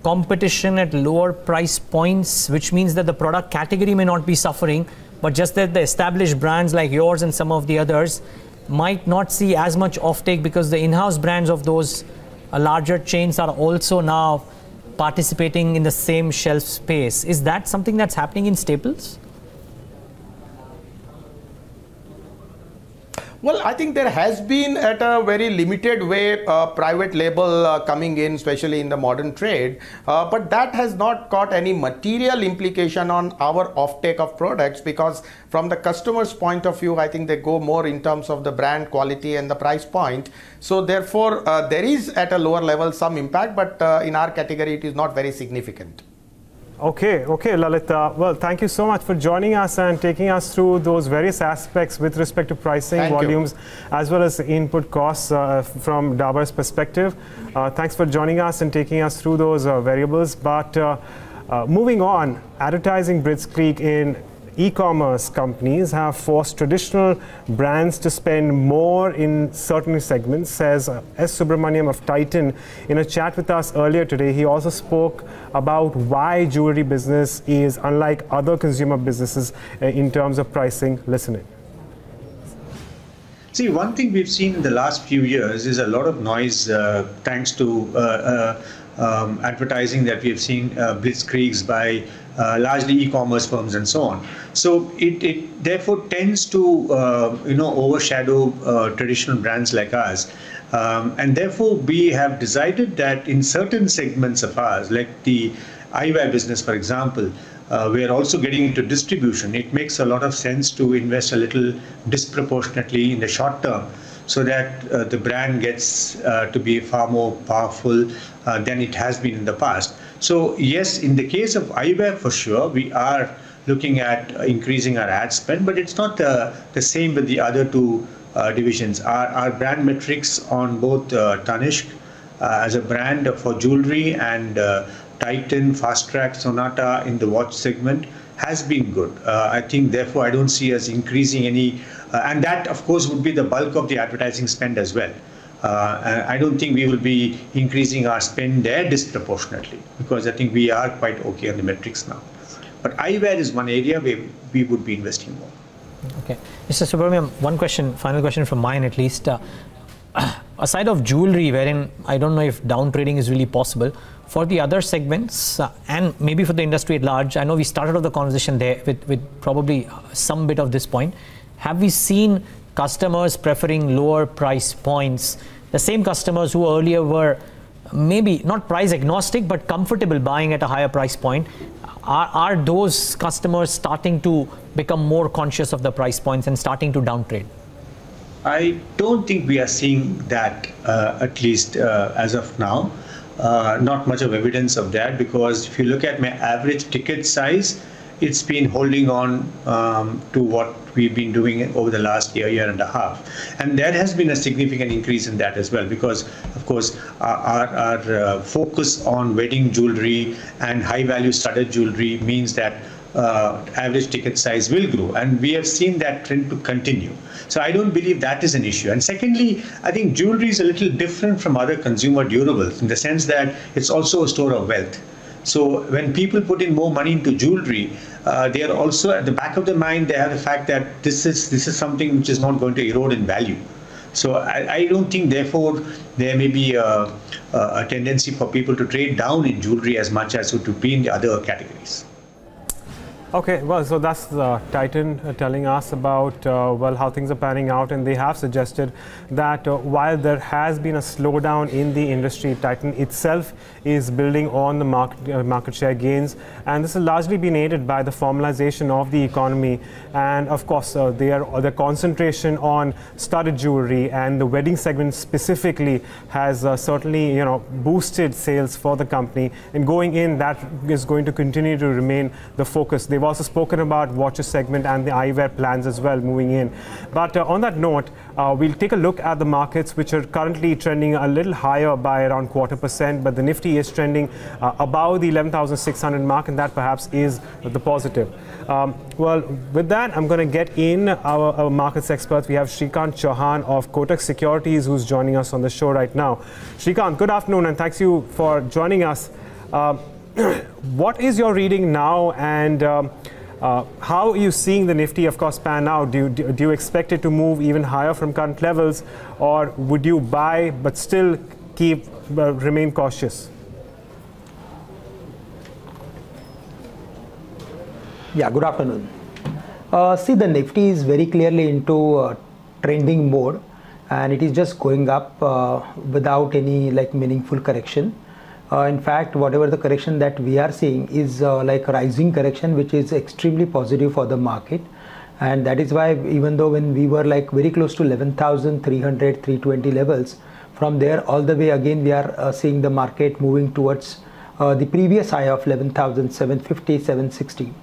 competition at lower price points, which means that the product category may not be suffering, but just that the established brands like yours and some of the others might not see as much offtake because the in-house brands of those larger chains are also now participating in the same shelf space? Is that something that's happening in staples?
Well, I think there has been at a very limited way private label coming in, especially in the modern trade, but that has not got any material implication on our offtake of products, because from the customer's point of view, I think they go more in terms of the brand quality and the price point. So therefore, there is at a lower level some impact, but in our category, it is not very significant.
Okay, Lalit. Well, thank you so much for joining us and taking us through those various aspects with respect to pricing, volumes, as well as input costs from Dabur's perspective. Thanks for joining us and taking us through those variables. But moving on, advertising blitzkrieg in e-commerce companies have forced traditional brands to spend more in certain segments, says S. Subramaniam of Titan in a chat with us earlier today. He also spoke about why jewelry business is unlike other consumer businesses in terms of pricing. Listen in.
See, one thing we've seen in the last few years is a lot of noise thanks to advertising that we have seen blitzkriegs by largely e-commerce firms and so on. So it therefore tends to overshadow traditional brands like ours. And therefore we have decided that in certain segments of ours, like the eyewear business, for example, we are also getting into distribution. It makes a lot of sense to invest a little disproportionately in the short term, so that the brand gets to be far more powerful than it has been in the past. So yes, in the case of eyewear, for sure, we are looking at increasing our ad spend, but it's not the same with the other two divisions. Our brand metrics on both Tanishq as a brand for jewelry and Titan, Fast Track, Sonata in the watch segment has been good. I think therefore I don't see us increasing any, and that of course would be the bulk of the advertising spend as well. I don't think we will be increasing our spend there disproportionately, because I think we are quite okay on the metrics now. But eyewear is one area where we would be investing more.
Okay. Mr. Subramaniam, one question, final question from mine at least. Aside of jewelry, wherein I don't know if down trading is really possible, for the other segments and maybe for the industry at large, I know we started off the conversation there with probably some bit of this point. Have we seen customers preferring lower price points, the same customers who earlier were maybe not price agnostic but comfortable buying at a higher price point? Are those customers starting to become more conscious of the price points and starting to downtrade?
I don't think we are seeing that, at least as of now. Not much of evidence of that, because if you look at my average ticket size, it's been holding on to what we've been doing over the last year and a half. And there has been a significant increase in that as well, because of course our focus on wedding jewelry and high value studded jewelry means that average ticket size will grow, and we have seen that trend to continue. So I don't believe that is an issue. And secondly, I think jewelry is a little different from other consumer durables in the sense that it's also a store of wealth. So when people put in more money into jewelry, they are also at the back of their mind, they have the fact that this is something which is not going to erode in value. So I don't think, therefore, there may be a tendency for people to trade down in jewelry as much as it would be in the other categories.
Okay, well, so that's Titan telling us about how things are panning out, and they have suggested that while there has been a slowdown in the industry, Titan itself is building on the market share gains, and this has largely been aided by the formalization of the economy, and of course the concentration on studded jewelry and the wedding segment specifically has certainly boosted sales for the company, and going in, that is going to continue to remain the focus. They've also spoken about watches segment and the eyewear plans as well moving in. But on that note, we'll take a look at the markets, which are currently trending a little higher by around 0.25%, but the Nifty is trending above the 11,600 mark, and that perhaps is the positive. Well, with that, I'm going to get in our markets experts. We have Shrikant Chauhan of Kotak Securities, who's joining us on the show right now. Shrikant, good afternoon, and thanks you for joining us. What is your reading now, and how are you seeing the Nifty, of course, pan out? Do you expect it to move even higher from current levels, or would you buy but still remain cautious?
Yeah, good afternoon. See, the Nifty is very clearly into trending mode, and it is just going up without any meaningful correction. In fact, whatever the correction that we are seeing is like a rising correction, which is extremely positive for the market. And that is why, even though when we were very close to 11,300, 320 levels, from there all the way again we are seeing the market moving towards the previous high of 11,750, 760.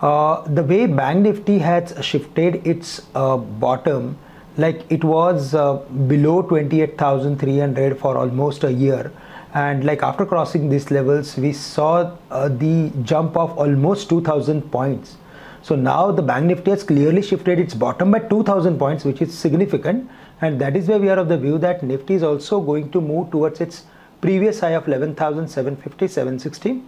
The way Bank Nifty has shifted its bottom, like it was below 28,300 for almost a year, and like after crossing these levels we saw the jump of almost 2,000 points. So now the Bank Nifty has clearly shifted its bottom by 2,000 points, which is significant, and that is why we are of the view that Nifty is also going to move towards its previous high of 11,750, 760.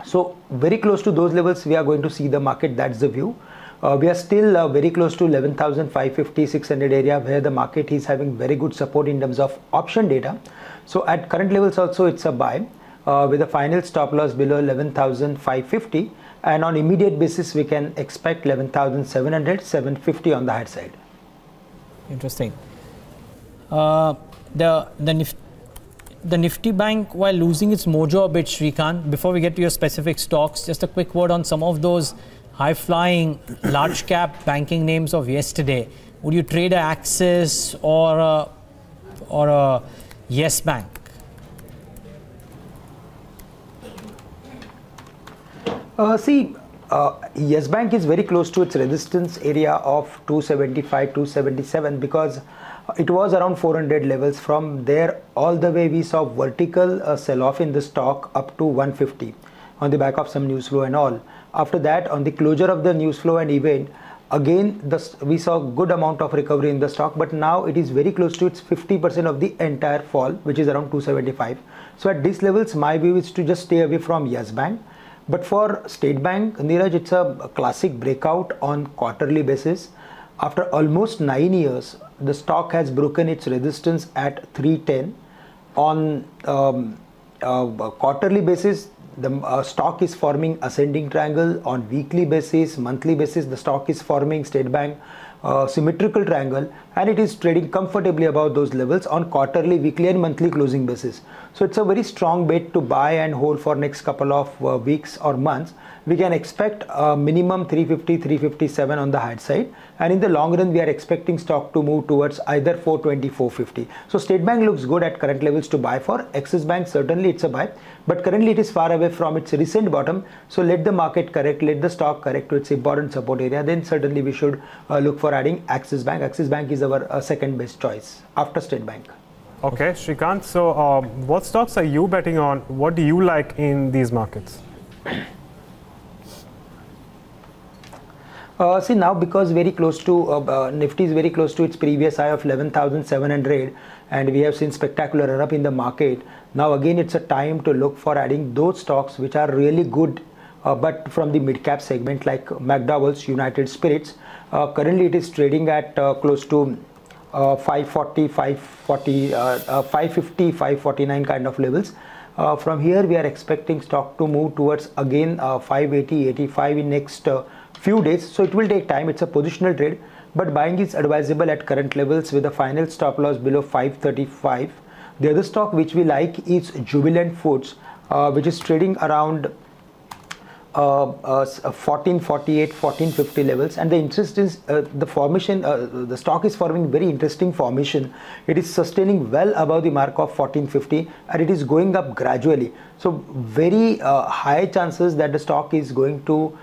So very close to those levels we are going to see the market. That's the view. We are still very close to 11,550, 600 area, where the market is having very good support in terms of option data. So at current levels also it's a buy with a final stop loss below 11,550, and on immediate basis we can expect 11,700, 750 on the higher side.
Interesting. The Nifty Bank, while losing its mojo a bit, Srikanth, before we get to your specific stocks, just a quick word on some of those high-flying, large-cap banking names of yesterday. Would you trade an Axis or a Yes Bank?
Yes Bank is very close to its resistance area of 275, 277, because it was around 400 levels. From there all the way we saw vertical sell-off in the stock up to 150 on the back of some news flow and all. After that, on the closure of the news flow and event, again we saw good amount of recovery in the stock, but now it is very close to its 50% of the entire fall, which is around 275. So at these levels my view is to just stay away from Yes Bank. But for State Bank, Neeraj, it's a classic breakout on quarterly basis. After almost 9 years, the stock has broken its resistance at 310. On quarterly basis, the stock is forming ascending triangle. On weekly basis, monthly basis, the stock is forming State Bank symmetrical triangle, and it is trading comfortably above those levels on quarterly, weekly and monthly closing basis. So it's a very strong bet to buy and hold for next couple of weeks or months. We can expect minimum 350, 357 on the high side, and in the long run we are expecting stock to move towards either 420, 450. So State Bank looks good at current levels to buy for. Axis Bank, certainly it's a buy, but currently it is far away from its recent bottom. So let the market correct, let the stock correct to its important support area, then certainly we should look for adding Axis Bank. Axis Bank is our second best choice after State Bank.
Okay, Srikanth, so what stocks are you betting on? What do you like in these markets?
See, now because very close to Nifty is very close to its previous high of 11,700, and we have seen spectacular run up in the market. Now again it's a time to look for adding those stocks which are really good but from the mid cap segment, like McDowell's, United Spirits. Currently it is trading at close to 540, 540, 550, 549 kind of levels. From here we are expecting stock to move towards again 580, 85 in next few days. So it will take time. It's a positional trade, but buying is advisable at current levels with a final stop loss below 535. The other stock which we like is Jubilant Foods, which is trading around 1448, 1450 levels, and the interest is the formation. The stock is forming very interesting formation. It is sustaining well above the mark of 1450, and it is going up gradually. So very high chances that the stock is going to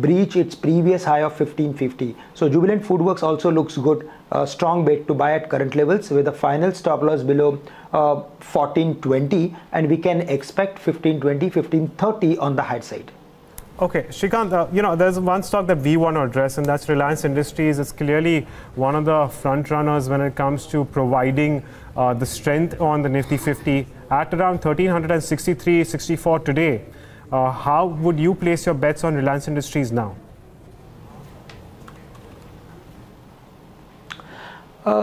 breach its previous high of 1550. So Jubilant Foodworks also looks good. Strong bet to buy at current levels with a final stop loss below 1420, and we can expect 1520, 1530 on the high side.
Okay, Srikanth, there's one stock that we want to address, and that's Reliance Industries. It's clearly one of the front runners when it comes to providing the strength on the Nifty 50 at around 1363, 64 today. How would you place your bets on Reliance Industries now?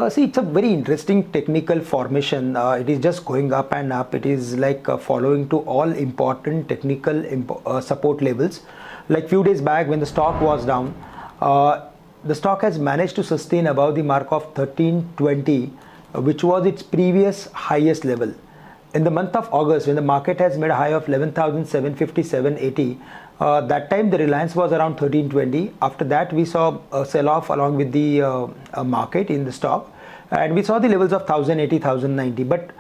See, it's a very interesting technical formation. It is just going up and up. It is like following to all important technical support levels. Like few days back when the stock was down, the stock has managed to sustain above the mark of 1320, which was its previous highest level. In the month of August, when the market has made a high of 11,750, 780, that time the Reliance was around 1320. After that, we saw a sell-off along with the market in the stock, and we saw the levels of 1080, 1090. But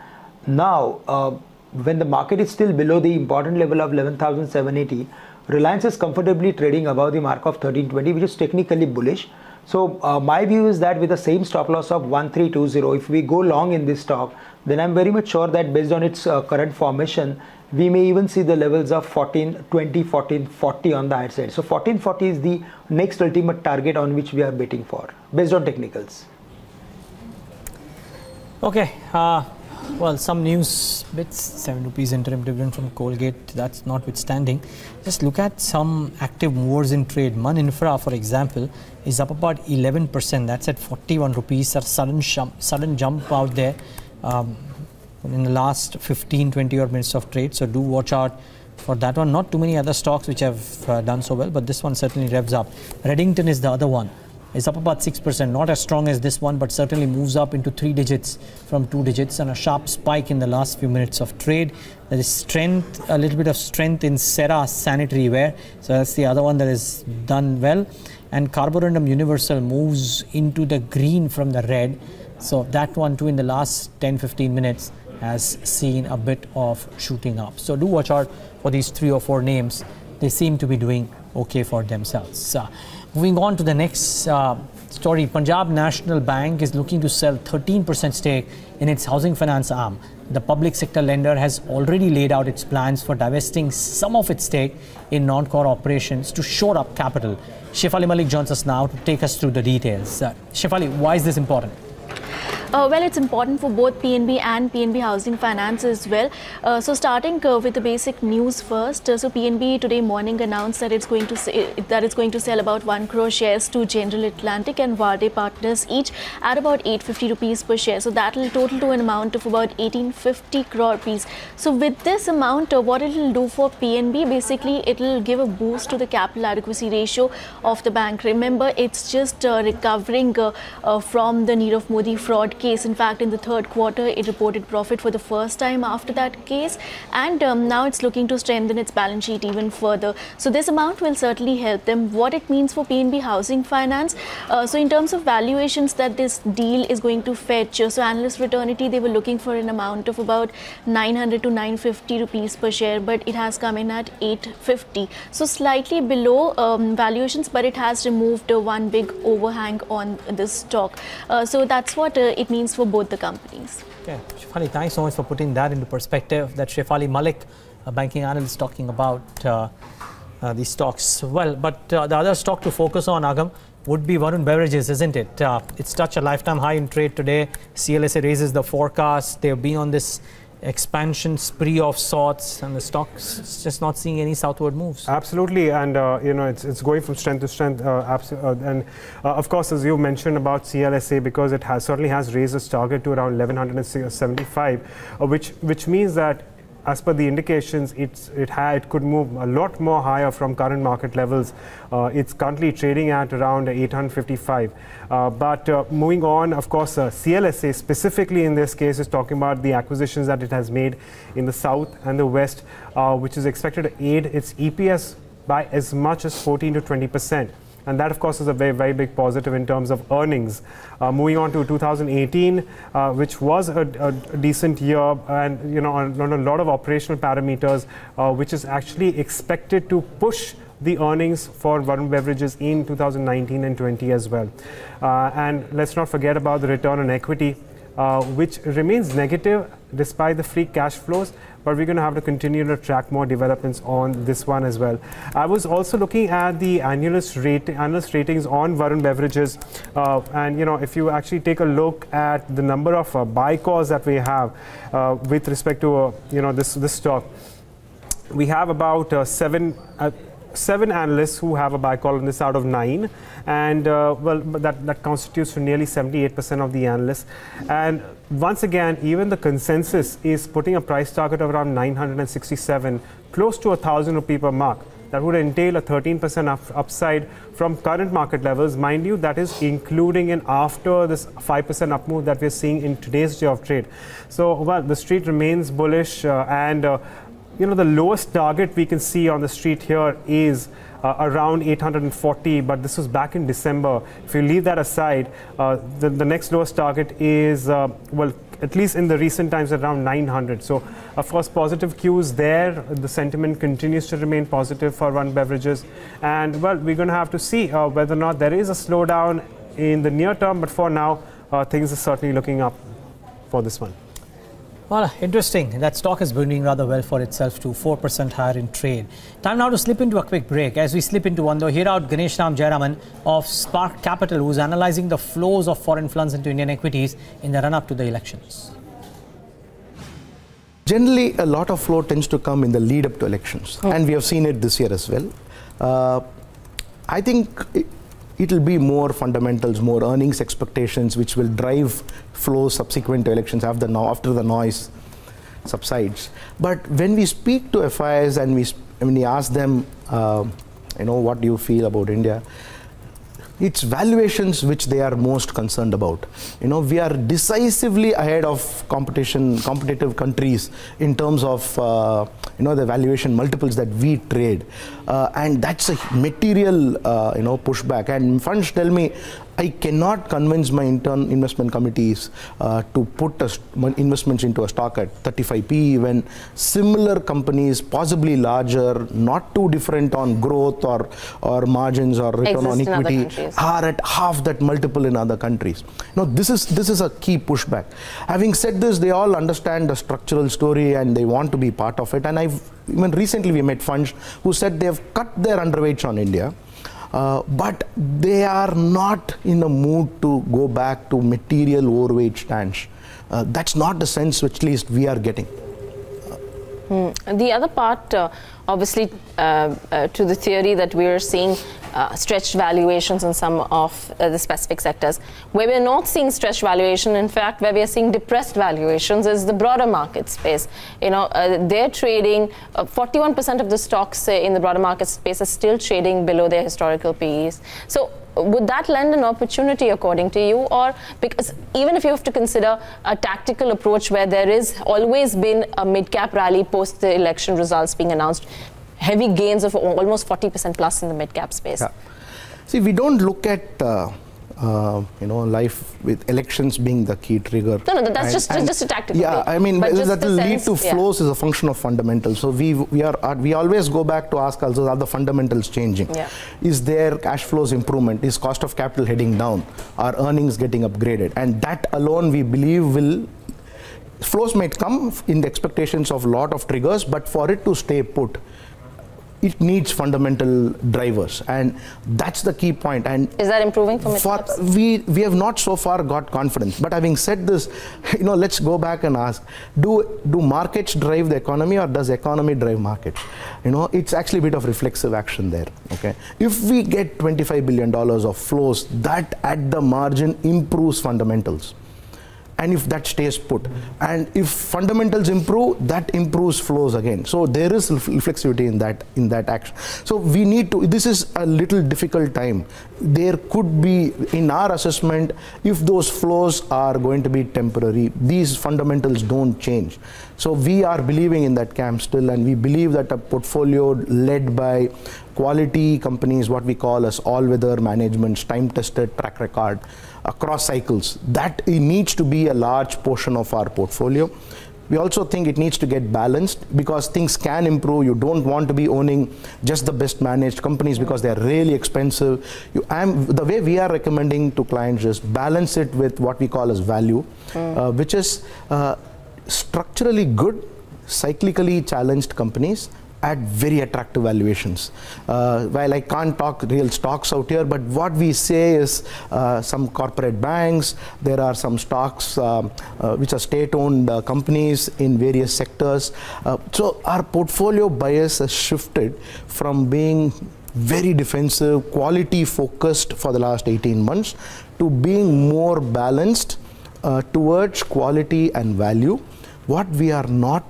now, when the market is still below the important level of 11,780, Reliance is comfortably trading above the mark of 1320, which is technically bullish. So my view is that with the same stop loss of 1320, if we go long in this stock, then I'm very much sure that based on its current formation, we may even see the levels of 1420, 1440 on the higher side. So 1440 is the next ultimate target on which we are betting for, based on technicals.
Okay, well, some news bits. 7 rupees interim dividend from Colgate, that's notwithstanding. Just look at some active movers in trade. Man Infra, for example, is up about 11%. That's at 41 rupees. A sudden jump out there in the last 15-20 odd minutes of trade. So do watch out for that one. Not too many other stocks which have done so well, but this one certainly revs up. Reddington is the other one. It's up about 6%, not as strong as this one, but certainly moves up into 3 digits from 2 digits, and a sharp spike in the last few minutes of trade. There is strength, a little bit of strength in Cera sanitary ware. So that's the other one that is done well. And Carborundum Universal moves into the green from the red. So that one too in the last 10-15 minutes has seen a bit of shooting up. So do watch out for these 3 or 4 names. They seem to be doing okay for themselves. Moving on to the next story, Punjab National Bank is looking to sell 13% stake in its housing finance arm. The public sector lender has already laid out its plans for divesting some of its stake in non-core operations to shore up capital. Shefali Malik joins us now to take us through the details. Shefali, why is this important?
Well, it's important for both PNB and PNB Housing Finance as well. So starting with the basic news first. So PNB today morning announced that it's going to sell about 1 crore shares to General Atlantic and Varde Partners each at about 850 rupees per share. So that will total to an amount of about 1850 crore rupees. So with this amount, what it will do for PNB, basically it will give a boost to the capital adequacy ratio of the bank. Remember, it's just recovering from the Nirav Modi fraud case. In fact, in the third quarter, it reported profit for the first time after that case, and now it's looking to strengthen its balance sheet even further. So this amount will certainly help them. What it means for PNB Housing Finance, so in terms of valuations that this deal is going to fetch, so analyst fraternity, they were looking for an amount of about 900 to 950 rupees per share, but it has come in at 850. So slightly below valuations, but it has removed one big overhang on this stock. So that's what it means for both the companies.
Okay, Shefali, thanks so much for putting that into perspective. That's Shefali Malik, a banking analyst, talking about these stocks. Well, but the other stock to focus on, Agam, would be Varun Beverages, isn't it? It's touched a lifetime high in trade today. CLSA raises the forecast. They've been on this expansion spree of sorts, and the stock's just not seeing any southward moves.
Absolutely, and it's going from strength to strength. Of course, as you mentioned about CLSA, because it certainly has raised its target to around 1175, which means that, as per the indications, it could move a lot more higher from current market levels. It's currently trading at around 855. But moving on, of course, CLSA specifically in this case is talking about the acquisitions that it has made in the south and the west, which is expected to aid its EPS by as much as 14 to 20%. And that, of course, is a very, very big positive in terms of earnings. Moving on to 2018, which was a decent year, and on a lot of operational parameters, which is actually expected to push the earnings for Varun Beverages in 2019 and 20 as well. And let's not forget about the return on equity, which remains negative despite the free cash flows, but we're going to have to continue to track more developments on this one as well. I was also looking at the analyst ratings on Varun Beverages, and if you actually take a look at the number of buy calls that we have with respect to this stock, we have about seven analysts who have a buy call on this out of 9, and that constitutes to nearly 78% of the analysts. And once again, even the consensus is putting a price target of around 967, close to 1,000 rupee per mark. That would entail a 13% upside from current market levels. Mind you, that is including in after this 5% up move that we're seeing in today's day of trade. So, the street remains bullish, and the lowest target we can see on the street here is around 840, but this was back in December. If you leave that aside, the next lowest target is at least in the recent times, around 900. So, of course, positive cues there. The sentiment continues to remain positive for Varun Beverages. And, well, we're going to have to see whether or not there is a slowdown in the near term. But for now, things are certainly looking up for this one.
Well, interesting. That stock is doing rather well for itself too, 4% higher in trade. Time now to slip into a quick break. As we slip into one, though, hear out Ganesh Ram Jayaraman of Spark Capital, who's analyzing the flows of foreign funds into Indian equities in the run-up to the elections.
Generally, a lot of flow tends to come in the lead-up to elections, and we have seen it this year as well. I think it will be more fundamentals, more earnings expectations, which will drive flows subsequent to elections after the noise subsides. But when we speak to FIs and when we ask them, what do you feel about India? It's valuations which they are most concerned about. We are decisively ahead of competitive countries in terms of the valuation multiples that we trade, and that's a material pushback. And funds tell me I cannot convince my internal investment committees to put investments into a stock at 35 PE when similar companies, possibly larger, not too different on growth or margins or return on equity, are at half that multiple in other countries. This is a key pushback. Having said this, they all understand the structural story and they want to be part of it. And even recently we met funds who said they have cut their underweights on India. But they are not in a mood to go back to material overweight stance. That's not the sense which at least we are getting.
The other part, obviously, to the theory that we are seeing stretched valuations in some of the specific sectors. Where we're not seeing stretched valuation, in fact, where we are seeing depressed valuations is the broader market space. They're trading, 41% of the stocks in the broader market space are still trading below their historical PEs. So, would that lend an opportunity according to you? Or because even if you have to consider a tactical approach where there is always been a mid-cap rally post the election results being announced, heavy gains of almost 40% plus in the mid-cap space.
Yeah. See, we don't look at life with elections being the key trigger.
No, that's just a tactical.
Yeah, I mean, that will lead to flows is a function of fundamentals. So we always go back to ask also, are the fundamentals changing?
Yeah.
Is there cash flows improvement? Is cost of capital heading down? Are earnings getting upgraded? And that alone we believe flows might come in the expectations of a lot of triggers, but for it to stay put, it needs fundamental drivers, and that's the key point. And
is that improving for mid-caps?
We have not so far got confidence. But having said this, let's go back and ask: Do markets drive the economy, or does economy drive markets? It's actually a bit of reflexive action there. Okay, if we get $25 billion of flows, that at the margin improves fundamentals. And if that stays put, and if fundamentals improve, that improves flows again. So there is flexibility in that action. So we need to. This is a little difficult time. There could be, in our assessment, if those flows are going to be temporary, these fundamentals don't change. So we are believing in that camp still, and we believe that a portfolio led by quality companies, what we call as all-weather managements, time-tested track record across cycles, that it needs to be a large portion of our portfolio. We also think it needs to get balanced because things can improve. You don't want to be owning just the best managed companies because they're really expensive. The way we are recommending to clients is balance it with what we call as value, which is structurally good, cyclically challenged companies at very attractive valuations. While I can't talk real stocks out here, but what we say is some corporate banks, there are some stocks which are state-owned companies in various sectors. So our portfolio bias has shifted from being very defensive, quality focused for the last 18 months to being more balanced towards quality and value. What we are not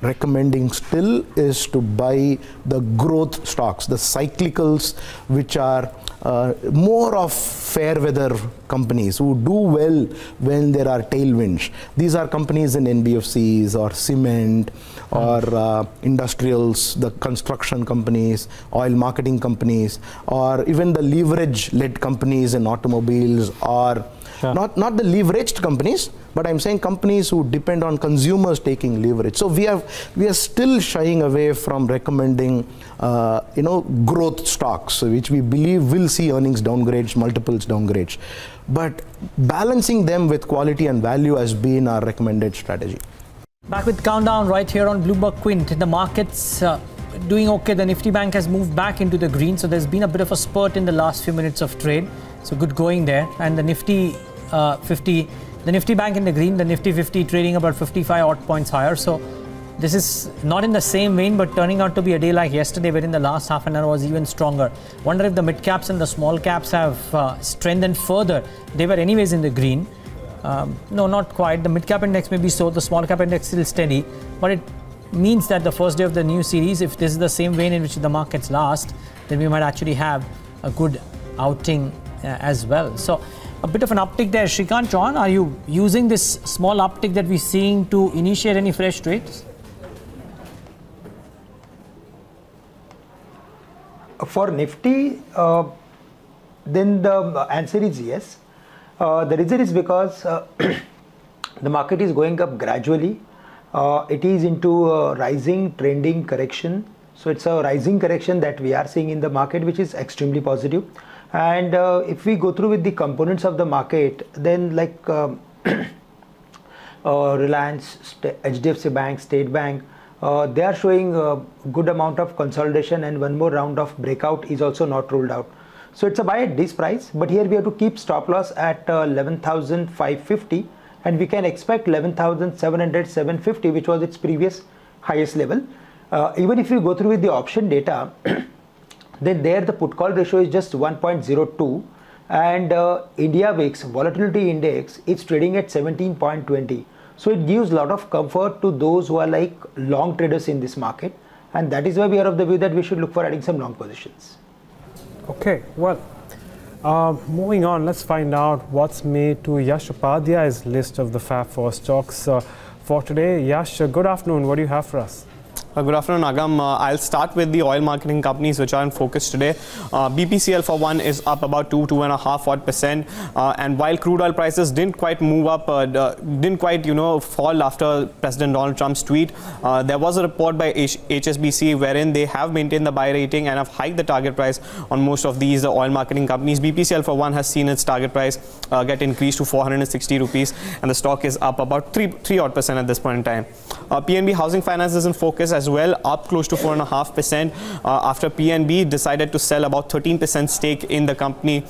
recommending still is to buy the growth stocks, the cyclicals, which are more of fair weather companies who do well when there are tailwinds. These are companies in NBFCs or cement or industrials, the construction companies, oil marketing companies, or even the leverage-led companies in automobiles, or not the leveraged companies, but I'm saying companies who depend on consumers taking leverage. So we are still shying away from recommending growth stocks, which we believe will see earnings downgrades, multiples downgrades. But balancing them with quality and value has been our recommended strategy.
Back with Countdown right here on Bloomberg Quint. The market's doing okay. The Nifty Bank has moved back into the green, so there's been a bit of a spurt in the last few minutes of trade. So good going there. And the Nifty 50, the Nifty Bank in the green, the Nifty 50 trading about 55 odd points higher. So this is not in the same vein, but turning out to be a day like yesterday, wherein the last half an hour was even stronger. Wonder if the mid caps and the small caps have strengthened further. They were anyways in the green. No, not quite. The mid cap index may be so, the small cap index still steady, but it means that the first day of the new series, if this is the same vein in which the markets last, then we might actually have a good outing as well. So a bit of an uptick there. Shrikant, John, are you using this small uptick that we're seeing to initiate any fresh trades?
For Nifty, then the answer is yes. The reason is because the market is going up gradually. It is into a rising trending correction. So it's a rising correction that we are seeing in the market, which is extremely positive. And if we go through with the components of the market, then like Reliance, HDFC Bank, State Bank, they are showing a good amount of consolidation, and one more round of breakout is also not ruled out. So it's a buy at this price, but here we have to keep stop loss at 11,550, and we can expect 11,700, 750, which was its previous highest level. Even if you go through with the option data, then there the put call ratio is just 1.02, and India VIX volatility index is trading at 17.20. So it gives a lot of comfort to those who are like long traders in this market, and that is why we are of the view that we should look for adding some long positions.
Okay, well, moving on, let's find out what's made to Yash Upadhyay's list of the Fab 4 stocks for today. Yash, good afternoon. What do you have for us?
Good afternoon, Agam. I'll start with the oil marketing companies which are in focus today. BPCL for one is up about 2.5%. And while crude oil prices didn't quite move up, didn't quite fall after President Donald Trump's tweet, there was a report by HSBC wherein they have maintained the buy rating and have hiked the target price on most of these oil marketing companies. BPCL for one has seen its target price get increased to 460 rupees, and the stock is up about 3% at this point in time. PNB Housing Finance is in focus as well, up close to 4.5% after PNB decided to sell about 13% stake in the company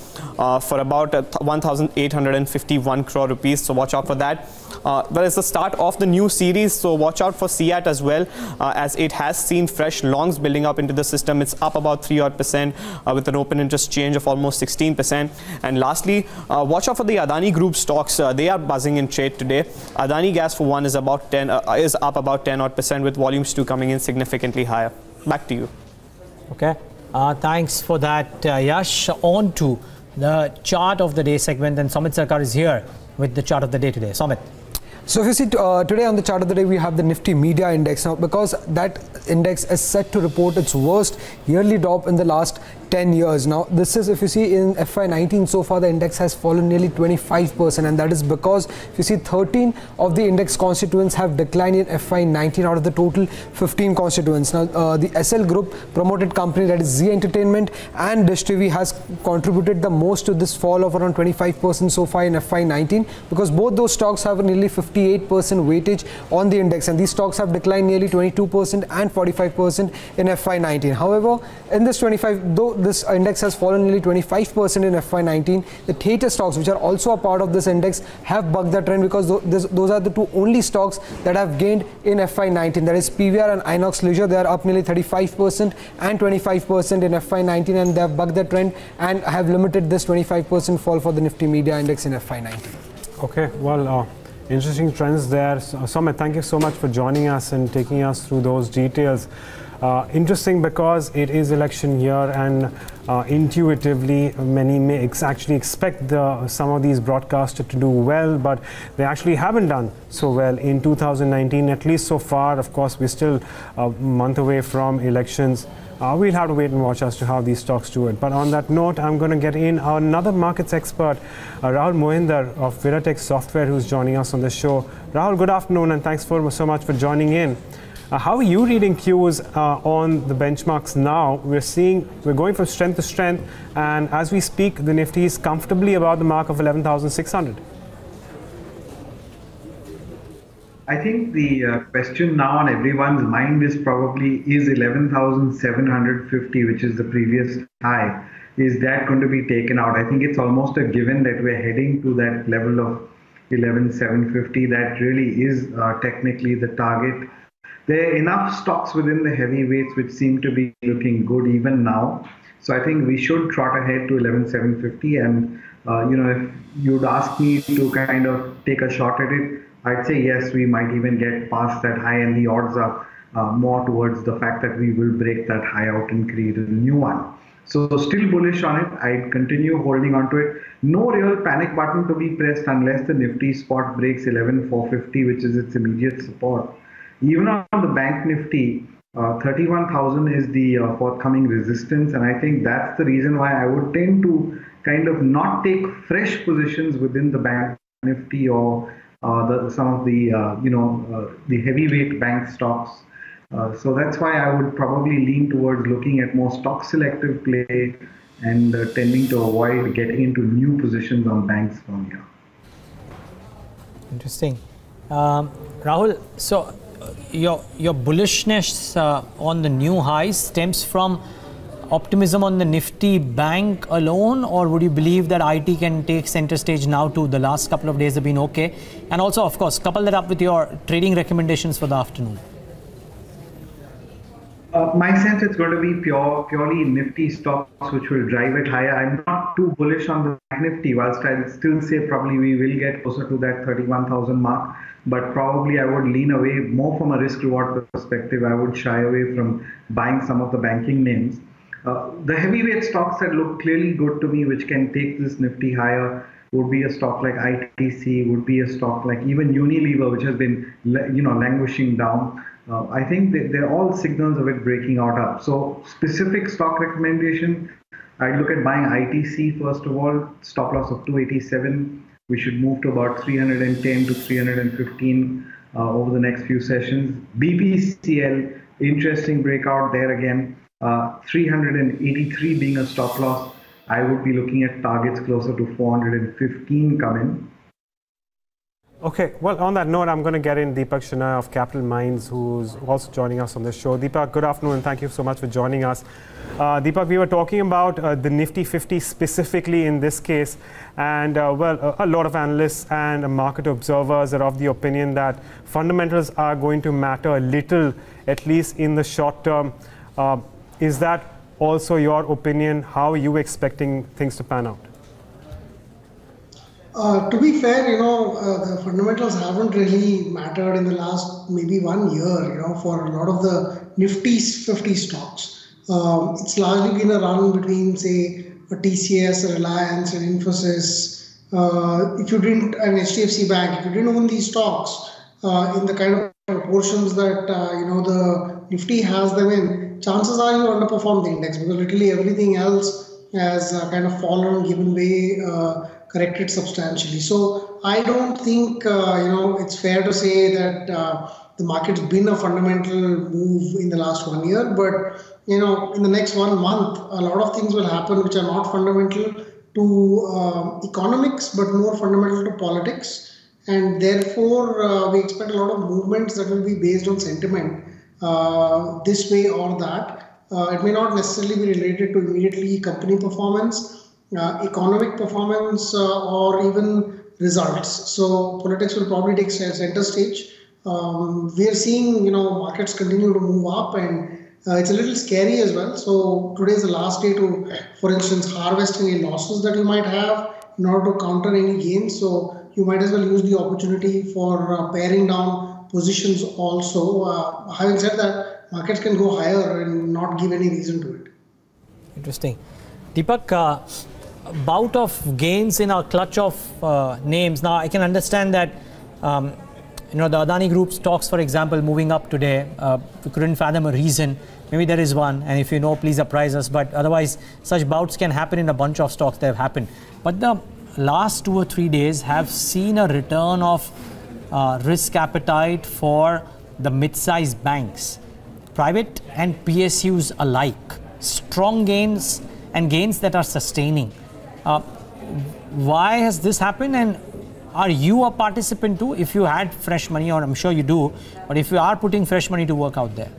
for about 1,851 crore rupees. So watch out for that. Well, it's the start of the new series, so watch out for CEAT as well, as it has seen fresh longs building up into the system. It's up about 3% with an open interest change of almost 16%. And lastly, watch out for the Adani Group stocks. They are buzzing in trade today. Adani Gas for one is about is up about 10% with volumes too coming in significantly higher. Back to you.
Okay, thanks for that, Yash. On to the chart of the day segment, and Samit Sarkar is here with the chart of the day today. Samit.
So if you see today on the chart of the day, we have the Nifty Media Index. Now, because that index is set to report its worst yearly drop in the last 10 years. Now, this is, if you see in FY19 so far, the index has fallen nearly 25%, and that is because if you see 13 of the index constituents have declined in FY19 out of the total 15 constituents. Now, the SL Group promoted company, that is Z Entertainment and Dish TV, has contributed the most to this fall of around 25% so far in FY19, because both those stocks have nearly 58% weightage on the index, and these stocks have declined nearly 22% and 45% in FY19. However, in this 25, though this index has fallen nearly 25% in FY19, the theatre stocks, which are also a part of this index, have bucked the trend, because those are the two only stocks that have gained in FY19. That is PVR and Inox Leisure. They are up nearly 35% and 25% in FY19, and they have bucked the trend and have limited this 25% fall for the Nifty Media Index in FY19.
Okay, well, interesting trends there. Samit, thank you so much for joining us and taking us through those details. Interesting because it is election year, and intuitively many may actually expect some of these broadcasters to do well, but they actually haven't done so well in 2019, at least so far. Of course, we're still a month away from elections, We'll have to wait and watch as to how these stocks do it. But on that note, I'm going to get in another markets expert, Rahul Mohinder of Viratech Software, who's joining us on the show. Rahul, good afternoon, and thanks so much for joining in. How are you reading cues on the benchmarks now? We're going from strength to strength, and as we speak, the Nifty is comfortably above the mark of 11,600.
I think the question now on everyone's mind is 11,750, which is the previous high. Is that going to be taken out? I think it's almost a given that we're heading to that level of 11,750. That really is technically the target. There are enough stocks within the heavyweights which seem to be looking good even now. So I think we should trot ahead to 11,750. And if you'd ask me to kind of take a shot at it, I'd say yes, we might even get past that high, and the odds are more towards the fact that we will break that high out and create a new one. So still bullish on it. I'd continue holding on to it. No real panic button to be pressed unless the Nifty spot breaks 11,450, which is its immediate support. Even on the Bank Nifty, 31,000 is the forthcoming resistance, and I think that's the reason why I would tend to kind of not take fresh positions within the Bank Nifty or some of the the heavyweight bank stocks. So that's why I would probably lean towards looking at more stock selective play and tending to avoid getting into new positions on banks from here.
Interesting. Rahul, so your bullishness on the new highs stems from optimism on the Nifty bank alone, or would you believe that IT can take center stage now too? The last couple of days have been okay. And also, of course, couple that up with your trading recommendations for the afternoon.
My sense it's going to be purely Nifty stocks which will drive it higher. I'm not too bullish on the Nifty, whilst I'd still say probably we will get closer to that 31,000 mark. But probably I would lean away more from a risk-reward perspective. I would shy away from buying some of the banking names. The heavyweight stocks that look clearly good to me, which can take this Nifty higher, would be a stock like ITC, would be a stock like even Unilever, which has been languishing down. I think they're all signals of it breaking out up. So specific stock recommendation, I'd look at buying ITC first of all, stop loss of 287. We should move to about 310 to 315 over the next few sessions. BPCL, interesting breakout there again. 383 being a stop loss. I would be looking at targets closer to 415 coming.
Okay, well, on that note, I'm going to get in Deepak Shana of Capital Minds, who's also joining us on this show. Deepak, good afternoon, and thank you so much for joining us. Deepak, we were talking about the Nifty 50 specifically in this case, and a lot of analysts and market observers are of the opinion that fundamentals are going to matter a little, at least in the short term. Is that also your opinion? How are you expecting things to pan out?
To be fair, the fundamentals haven't really mattered in the last maybe 1 year, for a lot of the Nifty 50 stocks. It's largely been a run between, say, a TCS, a Reliance, an Infosys. If you didn't, an HDFC Bank, if you didn't own these stocks in the kind of proportions that, the Nifty has them in, chances are you underperform the index because literally everything else has kind of fallen, given way, corrected substantially. So I don't think, it's fair to say that the market's been a fundamental move in the last 1 year. But, in the next 1 month, a lot of things will happen which are not fundamental to economics, but more fundamental to politics. And therefore, we expect a lot of movements that will be based on sentiment. This way or that. It may not necessarily be related to immediately company performance, economic performance, or even results. So politics will probably take center stage. We are seeing, markets continue to move up, and it's a little scary as well. So today is the last day to, for instance, harvest any losses that you might have in order to counter any gains. So you might as well use the opportunity for paring down positions also. Having said that, markets can go higher and not give any reason to it.
Interesting. Deepak, bout of gains in our clutch of names. Now, I can understand that, the Adani Group stocks, for example, moving up today. We couldn't fathom a reason. Maybe there is one, and if you know, please apprise us. But otherwise, such bouts can happen in a bunch of stocks that have happened. But the last 2 or 3 days have seen a return of risk appetite for the mid-sized banks, private and PSUs alike. Strong gains and gains that are sustaining. Why has this happened, and are you a participant too? If you had fresh money, or I'm sure you do, but if you are putting fresh money to work out there?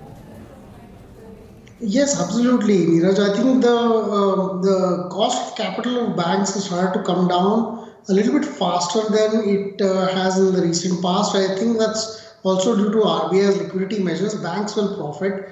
Yes, absolutely, Neeraj. I think the cost of capital of banks has started to come down a little bit faster than it has in the recent past. I think that's also due to RBI's liquidity measures. Banks will profit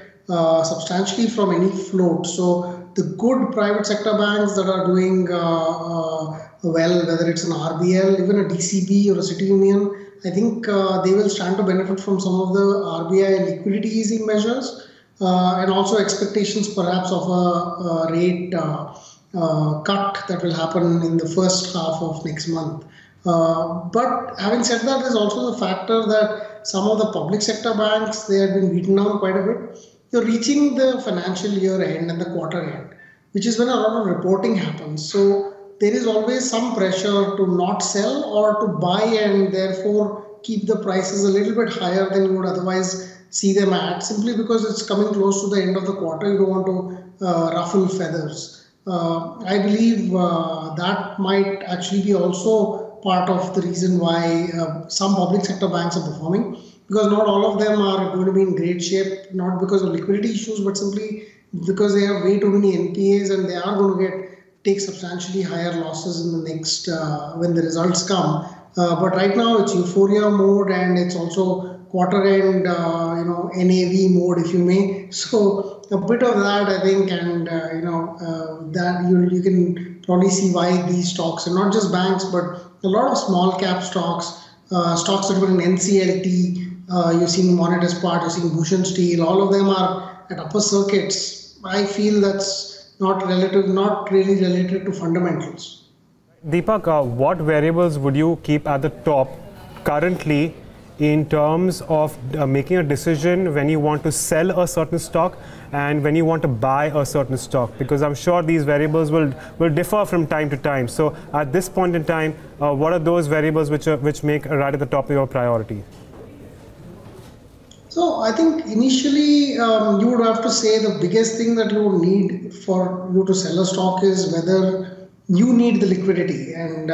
substantially from any float. So the good private sector banks that are doing well, whether it's an RBL, even a DCB or a City Union, I think they will stand to benefit from some of the RBI liquidity easing measures. And also expectations perhaps of a rate cut that will happen in the first half of next month. But having said that, there's also the factor that some of the public sector banks, they have been beaten down quite a bit. You're reaching the financial year end and the quarter end, which is when a lot of reporting happens. So there is always some pressure to not sell or to buy and therefore keep the prices a little bit higher than you would otherwise see them at, simply because it's coming close to the end of the quarter. You don't want to ruffle feathers. I believe that might actually be also part of the reason why some public sector banks are performing, because not all of them are going to be in great shape, not because of liquidity issues, but simply because they have way too many NPAs and they are going to take substantially higher losses in the next when the results come. But right now it's euphoria mode, and it's also quarter end, NAV mode, if you may. So a bit of that, I think, and that you can probably see why these stocks, and not just banks, but a lot of small cap stocks, stocks that were in NCLT, you're seeing Monetis Part, you're seeing Bhushan Steel, all of them are at upper circuits. I feel that's not really related to fundamentals.
Deepak, what variables would you keep at the top currently in terms of making a decision when you want to sell a certain stock and when you want to buy a certain stock? Because I'm sure these variables will differ from time to time. So at this point in time, what are those variables which make right at the top of your priority?
So I think initially you would have to say the biggest thing that you would need for you to sell a stock is whether you need the liquidity, and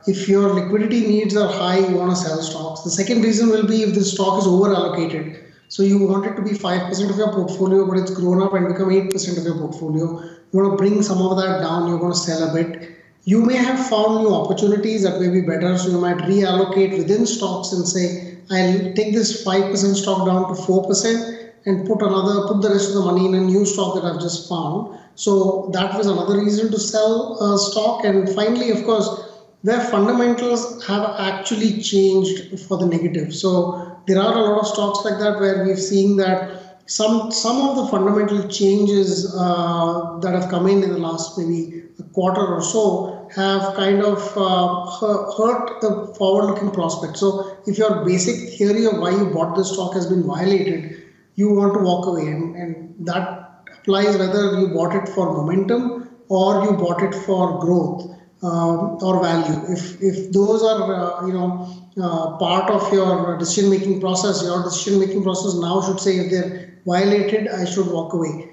if your liquidity needs are high, you want to sell stocks. The second reason will be if the stock is over allocated. So you want it to be 5% of your portfolio, but it's grown up and become 8% of your portfolio. You want to bring some of that down, you're going to sell a bit. You may have found new opportunities that may be better, so you might reallocate within stocks and say, I'll take this 5% stock down to 4% and put the rest of the money in a new stock that I've just found. So that was another reason to sell stock. And finally, of course, where fundamentals have actually changed for the negative. So there are a lot of stocks like that where we've seen that some of the fundamental changes that have come in the last maybe a quarter or so have kind of hurt the forward-looking prospect. So if your basic theory of why you bought the stock has been violated, you want to walk away, and that applies whether you bought it for momentum or you bought it for growth or value. If those are part of your decision-making process, your decision-making process now should say if they're violated, I should walk away.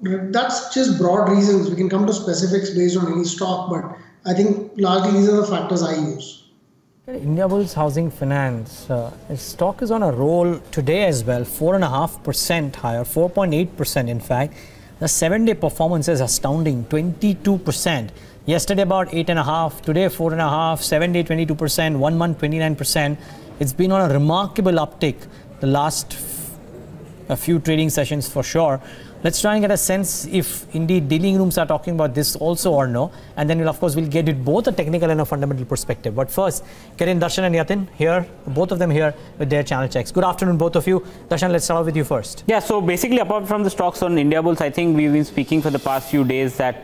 That's just broad reasons. We can come to specifics based on any stock, but I think largely these are the factors I use.
Indiabulls Housing Finance, its stock is on a roll today as well, 4.5% higher, 4.8% in fact. The 7-day performance is astounding, 22%. Yesterday about 8.5%, today 4.5%, 7-day 22%, 1 month 29%. It's been on a remarkable uptick the last a few trading sessions for sure. Let's try and get a sense if indeed dealing rooms are talking about this also or no. And then we'll get it both a technical and a fundamental perspective. But first, get in Darshan and Yatin here, both of them here with their channel checks. Good afternoon, both of you. Darshan, let's start with you first.
Yeah, so basically apart from the stocks on Indiabulls, I think we've been speaking for the past few days that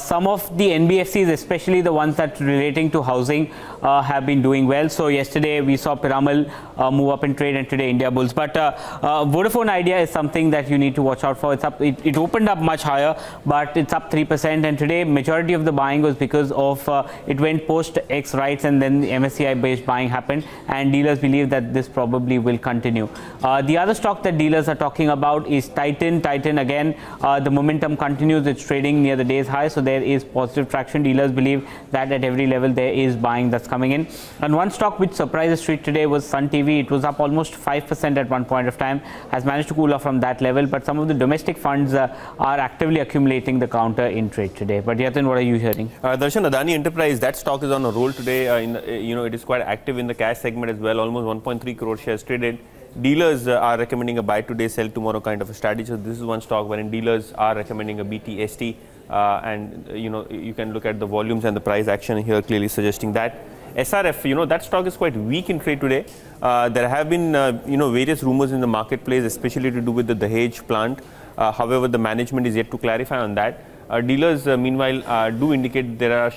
some of the NBFCs, especially the ones that relating to housing, have been doing well. So yesterday we saw Piramal move up in trade, and today Indiabulls. But Vodafone Idea is something that you need to watch out for. It's up. It opened up much higher, but it's up 3%. And today majority of the buying was because of it went post X rights, and then the MSCI based buying happened. And dealers believe that this probably will continue. The other stock that dealers are talking about is Titan. Titan again, the momentum continues. It's trading near the day's high, so there is positive traction. Dealers believe that at every level there is buying that's coming in. And one stock which surprised the street today was Sun TV. It was up almost 5% at one point of time, has managed to cool off from that level, but some of the domestic funds are actively accumulating the counter in trade today. But Yatin, what are you hearing?
Darshan, Adani Enterprise, that stock is on a roll today. It is quite active in the cash segment as well. Almost 1.3 crore shares traded. Dealers are recommending a buy today, sell tomorrow kind of a strategy. So this is one stock wherein dealers are recommending a BTST, and you can look at the volumes and the price action here clearly suggesting that. SRF, that stock is quite weak in trade today. There have been various rumors in the marketplace, especially to do with the Dahej plant. However, the management is yet to clarify on that. Dealers, meanwhile, do indicate there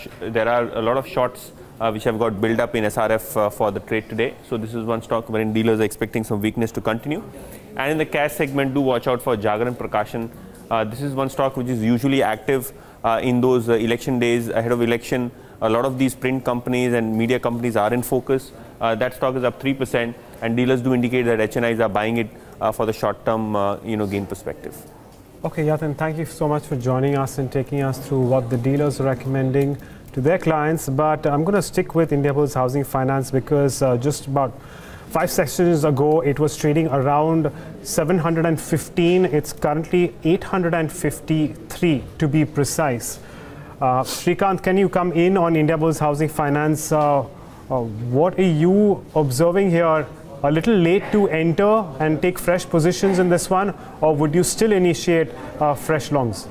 are a lot of shorts which have got built up in SRF for the trade today. So this is one stock wherein dealers are expecting some weakness to continue. And in the cash segment, do watch out for Jagran Prakashan. This is one stock which is usually active in those election days ahead of election. A lot of these print companies and media companies are in focus. That stock is up 3%, and dealers do indicate that HNIs are buying it for the short-term gain perspective.
Okay, Yatin, thank you so much for joining us and taking us through what the dealers are recommending to their clients. But I'm going to stick with Indiabulls Housing Finance because just about 5 sessions ago, it was trading around 715. It's currently 853 to be precise. Srikanth, can you come in on Indiabulls Housing Finance? What are you observing here? A little late to enter and take fresh positions in this one, or would you still initiate fresh longs?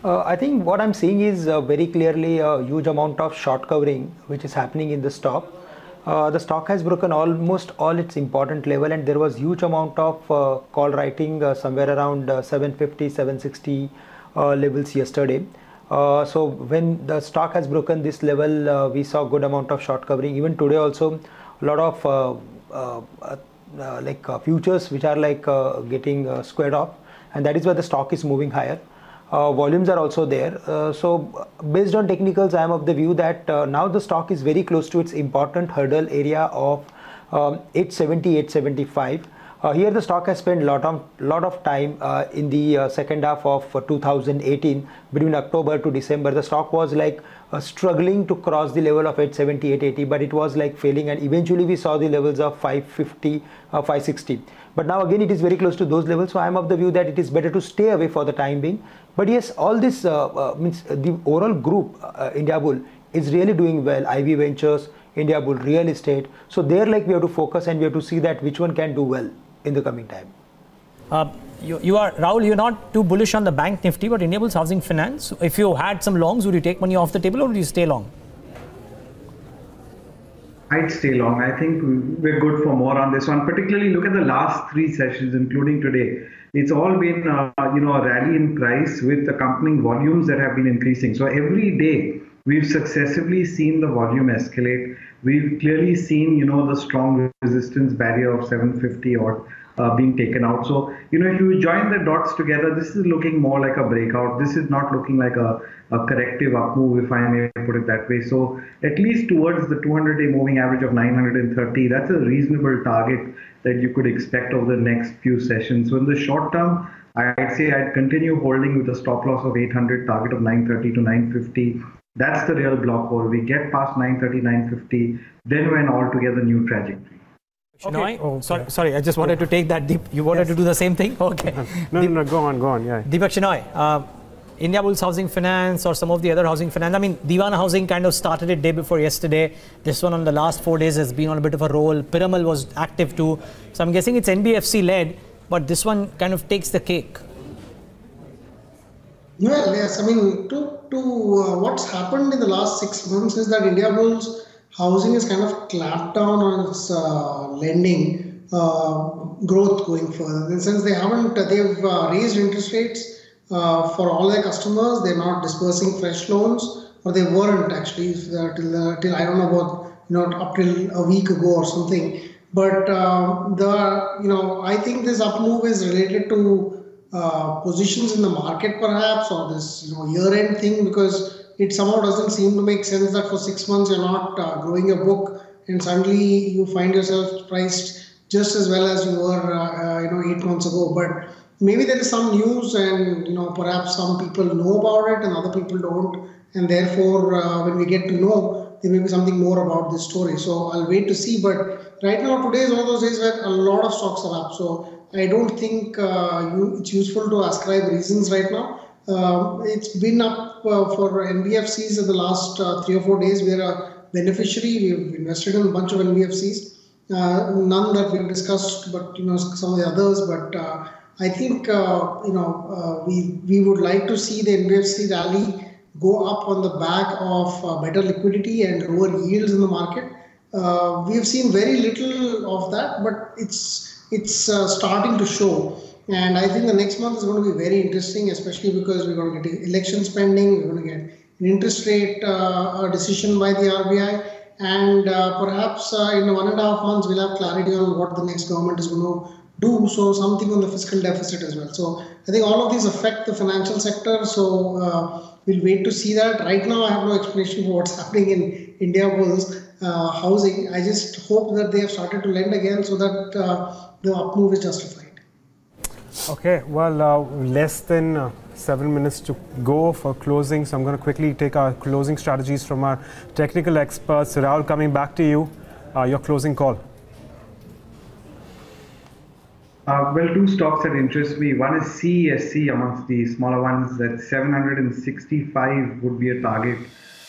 I think what I'm seeing is very clearly a huge amount of short covering which is happening in the stock. The stock has broken almost all its important level, and there was huge amount of call writing somewhere around 750, 760 levels yesterday. So when the stock has broken this level, we saw good amount of short covering. Even today also, a lot of futures which are getting squared off, and that is why the stock is moving higher. Volumes are also there. So based on technicals, I am of the view that now the stock is very close to its important hurdle area of 870, 875. Here the stock has spent lot of time in the second half of 2018. Between October to December, the stock was struggling to cross the level of 870, 880, but it was failing, and eventually we saw the levels of 550, 560. But now again it is very close to those levels, so I am of the view that it is better to stay away for the time being. But yes, all this means the overall group, Indiabull, is really doing well. IV Ventures, Indiabull Real Estate. So there we have to focus and we have to see that which one can do well in the coming time.
Rahul, you're not too bullish on the bank Nifty, but Indiabulls Housing Finance. If you had some longs, would you take money off the table or would you stay long?
I'd stay long. I think we're good for more on this one. Particularly look at the last 3 sessions, including today. It's all been a rally in price with accompanying volumes that have been increasing. So every day we've successively seen the volume escalate. We've clearly seen the strong resistance barrier of 750 or being taken out. So if you join the dots together, this is looking more like a breakout. This is not looking like a corrective up move, if I may put it that way. So at least towards the 200-day moving average of 930, that's a reasonable target that you could expect over the next few sessions. So in the short term, I'd say I'd continue holding with a stop loss of 800, target of 930 to 950. That's the real block hole. We get past 930, 950, then we're in altogether new trajectory.
Okay. Sorry, I just wanted to take that deep. You wanted to do the same thing? Okay.
No, go on, yeah.
Deepak Shinoy, Indiabulls Housing Finance or some of the other housing finance. I mean, Dewan Housing kind of started it day before yesterday. This one on the last 4 days has been on a bit of a roll. Piramal was active too. So I'm guessing it's NBFC led, but this one kind of takes the cake.
Well, yes. I mean, what's happened in the last 6 months is that Indiabulls Housing has kind of clamped down on its lending growth going further. In the sense they've raised interest rates for all their customers. They're not dispersing fresh loans, or they weren't actually till I don't know about up till a week ago or something. But I think this up move is related to positions in the market perhaps, or this year-end thing, because it somehow doesn't seem to make sense that for 6 months you're not growing your book and suddenly you find yourself priced just as well as you were 8 months ago. But maybe there is some news and perhaps some people know about it and other people don't, and therefore when we get to know, there may be something more about this story. So I'll wait to see. But right now, today is one of those days where a lot of stocks are up. So I don't think it's useful to ascribe reasons right now. It's been up for NBFCs in the last 3 or 4 days. We are a beneficiary. We've invested in a bunch of NBFCs. None that we've discussed, but some of the others. But I think we would like to see the NBFC rally go up on the back of better liquidity and lower yields in the market. We have seen very little of that, but it's starting to show. And I think the next month is going to be very interesting, especially because we're going to get election spending, we're going to get an interest rate decision by the RBI, and perhaps in 1.5 months we'll have clarity on what the next government is going to do, so something on the fiscal deficit as well. So I think all of these affect the financial sector, so we'll wait to see that. Right now I have no explanation for what's happening in Indiabulls Housing. I just hope that they have started to lend again so that the up move is justified.
Okay, well, less than 7 minutes to go for closing, so I'm going to quickly take our closing strategies from our technical experts. Rahul, coming back to you, your closing call.
Well, 2 stocks that interest me. One is CESC amongst the smaller ones. That 765 would be a target.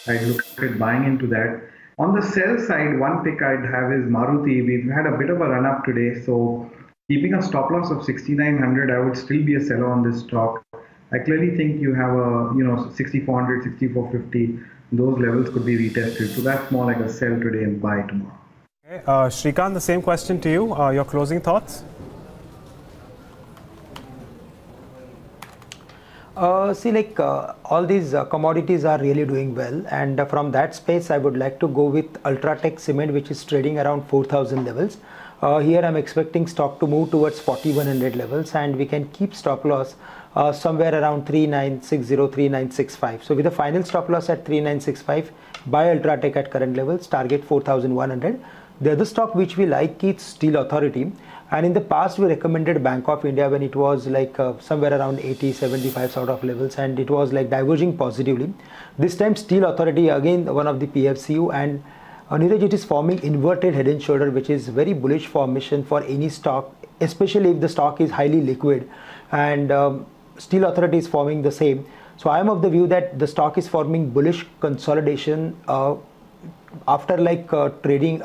I'd look at buying into that. On the sell side, one pick I'd have is Maruti. We've had a bit of a run up today, so keeping a stop loss of 6,900, I would still be a seller on this stock. I clearly think you have a 6,400, 6,450. Those levels could be retested. So that's more like a sell today and buy tomorrow.
Okay. Shrikant, the same question to you. Your closing thoughts?
All these commodities are really doing well, and from that space I would like to go with Ultratech Cement, which is trading around 4,000 levels. Here I'm expecting stock to move towards 4,100 levels, and we can keep stop loss somewhere around 3,960, 3,965. So with a final stop loss at 3,965, buy Ultratech at current levels, target 4,100. The other stock which we like is Steel Authority. And in the past, we recommended Bank of India when it was somewhere around 80, 75 sort of levels, and it was diverging positively. This time, Steel Authority, again, one of the PFCU, and Neeraj, it is forming inverted head and shoulder, which is very bullish formation for any stock, especially if the stock is highly liquid. And Steel Authority is forming the same. So I am of the view that the stock is forming bullish consolidation after trading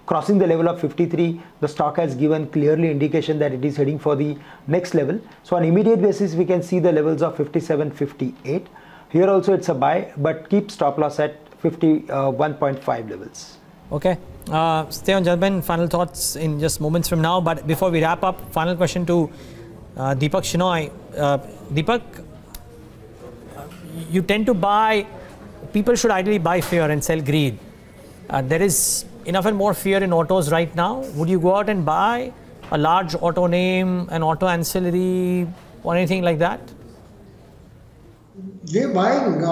crossing the level of 53. The stock has given clearly indication that it is heading for the next level. So on immediate basis we can see the levels of 57, 58. Here also it's a buy, but keep stop loss at 51.5 levels.
Okay, stay on, gentlemen. Final thoughts in just moments from now, but before we wrap up, final question to Deepak Shinoy. Deepak, you tend to buy, people should ideally buy fear and sell greed. There is enough and more fear in autos right now. Would you go out and buy a large auto name, an auto ancillary, or anything like that?
We're buying,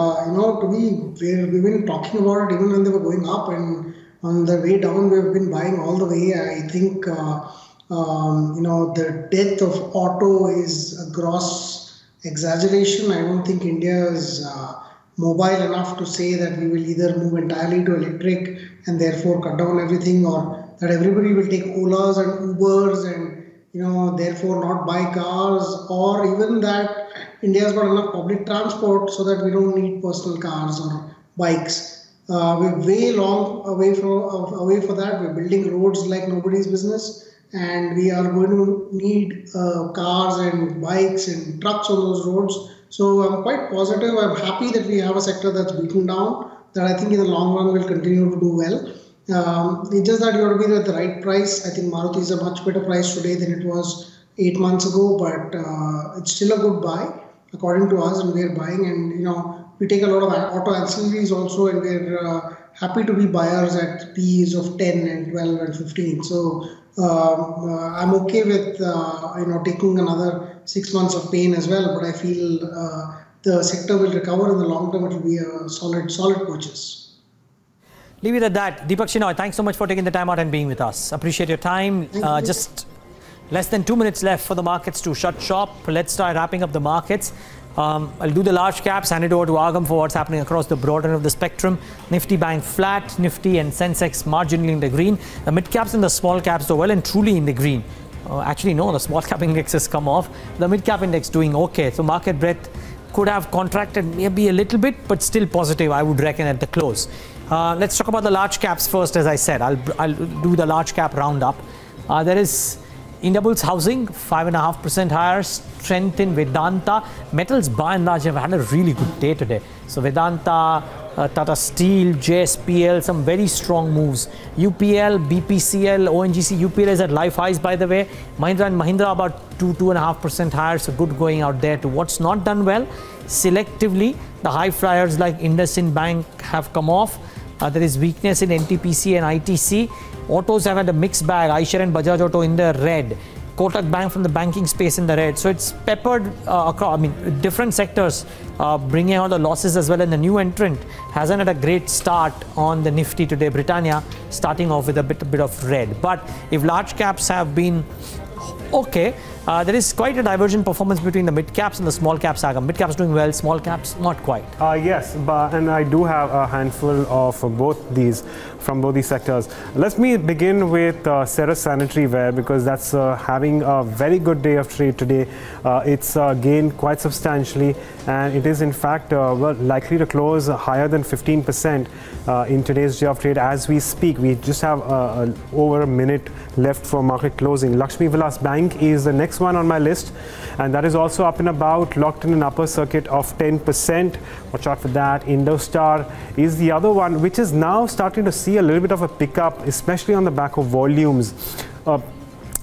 we've been talking about it even when they were going up, and on the way down we've been buying all the way. I think, the death of auto is a gross exaggeration. I don't think India is mobile enough to say that we will either move entirely to electric and therefore cut down everything, or that everybody will take Olas and Ubers and therefore not buy cars, or even that India has got enough public transport so that we don't need personal cars or bikes. We're way long away for that. We're building roads like nobody's business, and we are going to need cars and bikes and trucks on those roads. So I'm quite positive. I'm happy that we have a sector that's beaten down, that I think in the long run will continue to do well. It's just that you have to be at the right price. I think Maruti is a much better price today than it was 8 months ago, but it's still a good buy according to us, and we're buying. And we take a lot of auto ancillaries also, and we're happy to be buyers at P's of 10 and 12 and 15. So I'm okay with taking another 6 months of pain as well, but I feel the sector will recover in the long term. It will be a solid purchase.
Leave it at that. Deepak Shinoy, thanks so much for taking the time out and being with us. Appreciate your time. Just less than 2 minutes left for the markets to shut shop. Let's start wrapping up the markets. I'll do the large caps, hand it over to Agam for what's happening across the broad end of the spectrum. Nifty Bank flat, Nifty and Sensex marginally in the green. The mid caps and the small caps are well and truly in the green. Actually, no, the small cap index has come off. The mid cap index doing okay. So market breadth could have contracted maybe a little bit, but still positive, I would reckon, at the close. Let's talk about the large caps first. As I said, I'll do the large cap roundup. There is Indiabulls Housing, 5.5% higher, strength in Vedanta. Metals by and large have had a really good day today. So Vedanta, Tata Steel, JSPL, some very strong moves. UPL, BPCL, ONGC, UPL is at life highs, by the way. Mahindra & Mahindra about 2.5% higher, so good going out there. To what's not done well, selectively, the high flyers like IndusInd Bank have come off. There is weakness in NTPC and ITC. Autos have had a mixed bag. Eicher and Bajaj Auto in the red. Kotak Bank from the banking space in the red. So it's peppered across, different sectors bringing out the losses as well. And the new entrant hasn't had a great start on the Nifty today. Britannia starting off with a bit of red. But if large caps have been okay, there is quite a divergent performance between the mid caps and the small caps. Mid caps doing well, small caps not quite.
Yes, and I do have a handful of both these from both these sectors. Let me begin with Ceres Sanitary Ware, because that's having a very good day of trade today. It's gained quite substantially, and it is in fact likely to close higher than 15% in today's day of trade as we speak. We just have over a minute left for market closing. Lakshmi Vilas Bank is the next one on my list, and that is also up and about, locked in an upper circuit of 10%. Watch out for that. Indostar is the other one, which is now starting to see a little bit of a pickup, especially on the back of volumes.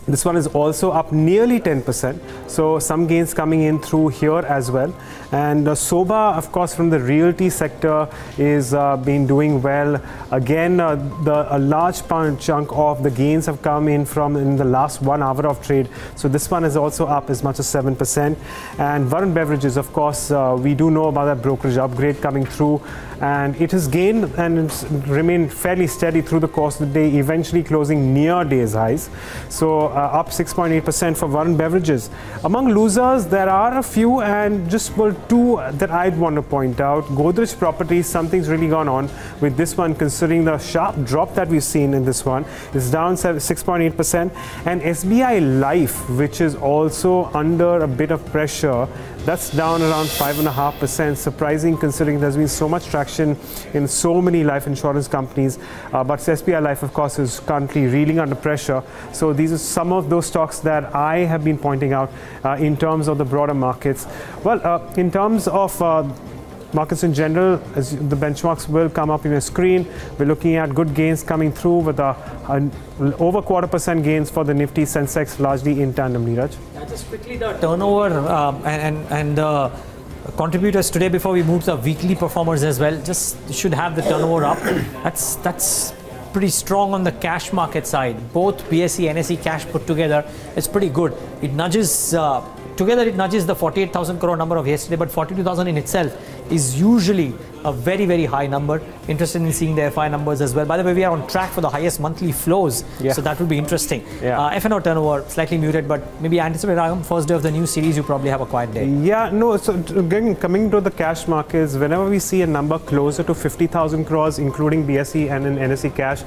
This one is also up nearly 10%, so some gains coming in through here as well. And Soba, of course, from the realty sector is been doing well. Again, a large chunk of the gains have come in the last 1 hour of trade. So this one is also up as much as 7%. And Varun Beverages, of course, we do know about that brokerage upgrade coming through, and it has gained and it's remained fairly steady through the course of the day, eventually closing near day's highs. So up 6.8% for Varun Beverages. Among losers, there are a few, and just two that I'd want to point out. Godrej Properties, something's really gone on with this one, considering the sharp drop that we've seen in this one. It's down 6.8%. And SBI Life, which is also under a bit of pressure, that's down around 5.5%. Surprising, considering there's been so much traction in so many life insurance companies. But SBI Life, of course, is currently reeling under pressure. So these are some of those stocks that I have been pointing out in terms of the broader markets. Well, in terms of markets in general, as the benchmarks will come up in your screen, we're looking at good gains coming through with over 0.25% gains for the Nifty, Sensex largely in tandem. Neeraj?
Just quickly, the turnover and the contributors today, before we move to the weekly performers as well, just should have the turnover up. That's pretty strong on the cash market side. Both BSE and NSE cash put together, it's pretty good. It nudges together, it nudges the 48,000 crore number of yesterday, but 42,000 in itself is usually a very, very high number. Interested in seeing the FI numbers as well. By the way, we are on track for the highest monthly flows, so that will be interesting. F&O turnover slightly muted, but maybe anticipate first day of the new series, you probably have a quiet day.
Yeah, no, so again, coming to the cash markets, whenever we see a number closer to 50,000 crores, including BSE and in NSE cash,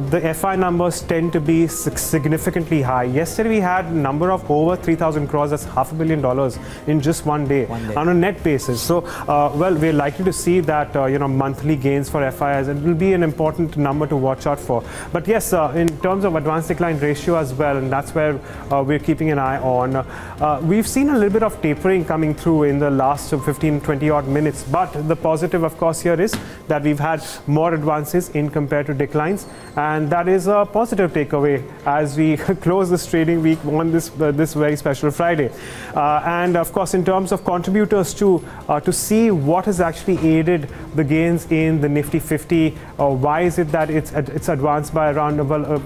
the FI numbers tend to be significantly high. Yesterday we had a number of over 3,000 crores, that's $500 million in just one day on a net basis. So, well, we're likely to see that, monthly gains for FIs. It will be an important number to watch out for. But yes, in terms of advanced decline ratio as well, and that's where we're keeping an eye on. We've seen a little bit of tapering coming through in the last 15-20 odd minutes, but the positive of course here is that we've had more advances in compared to declines, and that is a positive takeaway as we close this trading week on this very special Friday. And of course, in terms of contributors to see what has actually aided the gains in the Nifty 50, why is it that it's advanced by around about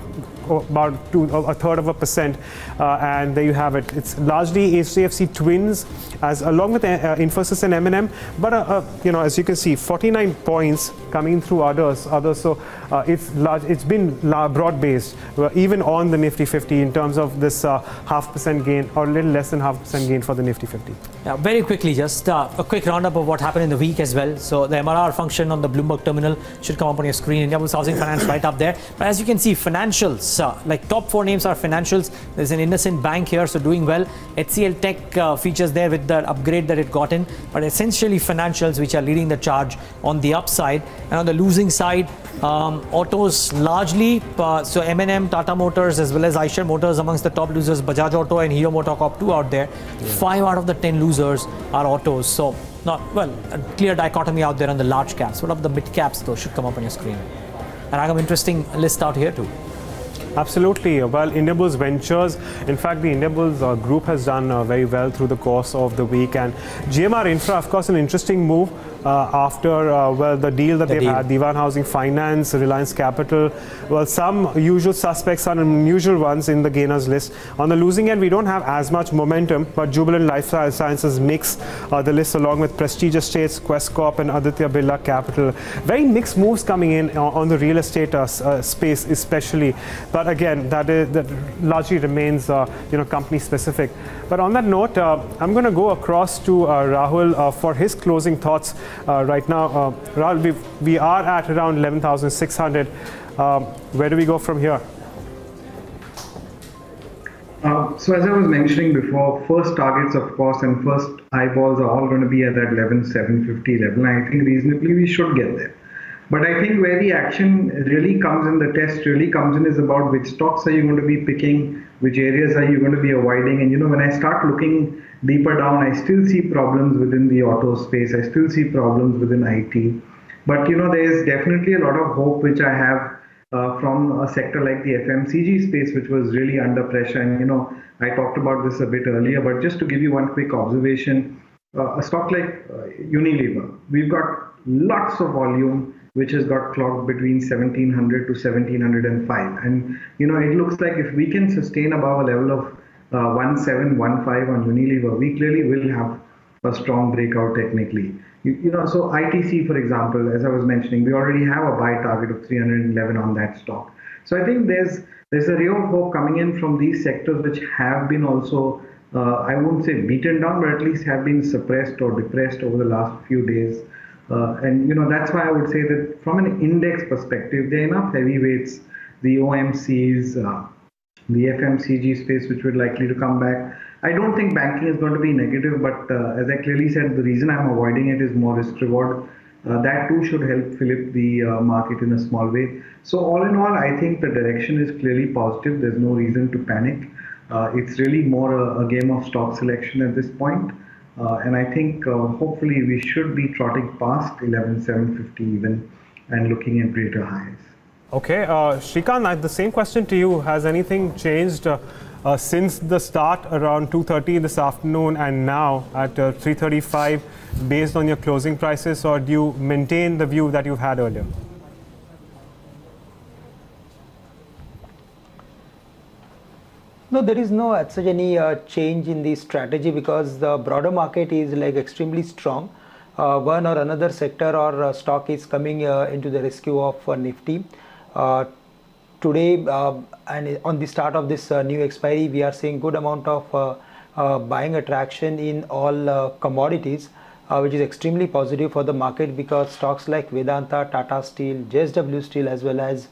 a third of a percent, and there you have it. It's largely HDFC Twins, along with Infosys and M&M, but as you can see, 49 points coming through others. So it's been broad-based, even on the Nifty 50 in terms of this 0.5% gain or a little less than 0.5% gain for the Nifty 50.
Yeah, very quickly, just a quick roundup of what happened in the week as well. So the MRR function on the Bloomberg terminal should come up on your screen. Indiabulls Housing Finance right up there. But as you can see, financials, like top 4 names are financials. There's an IndusInd Bank here, so doing well. HCL Tech features there with the upgrade that it got in. But essentially financials which are leading the charge on the upside. And on the losing side, autos largely, so M&M, Tata Motors as well as Eicher Motors amongst the top losers, Bajaj Auto and Hero MotoCorp 2 out there. 5 out of the 10 losers are autos. So, a clear dichotomy out there on the large caps. What about the mid caps though should come up on your screen? And I have an interesting list out here too.
Absolutely. Well, Indiabulls Ventures, in fact, the Indiabulls group has done very well through the course of the week. And GMR Infra, of course, an interesting move after the deal that they've had, Divan Housing Finance, Reliance Capital. Well, some usual suspects are unusual ones in the gainers list. On the losing end, we don't have as much momentum, but Jubilant Life Sciences mix the list along with Prestige Estates, Quest Corp and Aditya Birla Capital. Very mixed moves coming in on the real estate space especially. But again, that largely remains company specific. But on that note, I'm going to go across to Rahul for his closing thoughts right now. Rahul, we are at around 11,600. Where do we go from here?
So as I was mentioning before, first targets, of course, and first eyeballs are all going to be at that 11,750 level. And I think reasonably we should get there. But I think where the action really comes in, the test really comes in, is about which stocks are you going to be picking, which areas are you going to be avoiding. And when I start looking deeper down, I still see problems within the auto space. I still see problems within IT. But there is definitely a lot of hope which I have from a sector like the FMCG space, which was really under pressure. And I talked about this a bit earlier, but just to give you one quick observation, a stock like Unilever, we've got lots of volume which has got clocked between 1700 to 1705. And it looks like if we can sustain above a level of 1715 on Unilever, we clearly will have a strong breakout technically. So ITC, for example, as I was mentioning, we already have a buy target of 311 on that stock. So I think there's a real hope coming in from these sectors which have been also, I won't say beaten down, but at least have been suppressed or depressed over the last few days. And that's why I would say that from an index perspective, there are enough heavyweights, the OMCs, the FMCG space, which would likely to come back. I don't think banking is going to be negative, but as I clearly said, the reason I'm avoiding it is more risk reward. That too should help fillip the market in a small way. So all in all, I think the direction is clearly positive. There's no reason to panic. It's really more a game of stock selection at this point. And I think hopefully we should be trotting past 11,750 even and looking at greater highs.
Okay, Shrikant, the same question to you. Has anything changed since the start around 2:30 this afternoon and now at 3:35 based on your closing prices, or do you maintain the view that you've had earlier?
No, there is no such any change in the strategy because the broader market is like extremely strong. one or another sector or stock is coming into the rescue of Nifty. Today and on the start of this new expiry, we are seeing good amount of buying attraction in all commodities, which is extremely positive for the market, because stocks like Vedanta, Tata Steel, JSW Steel, as well as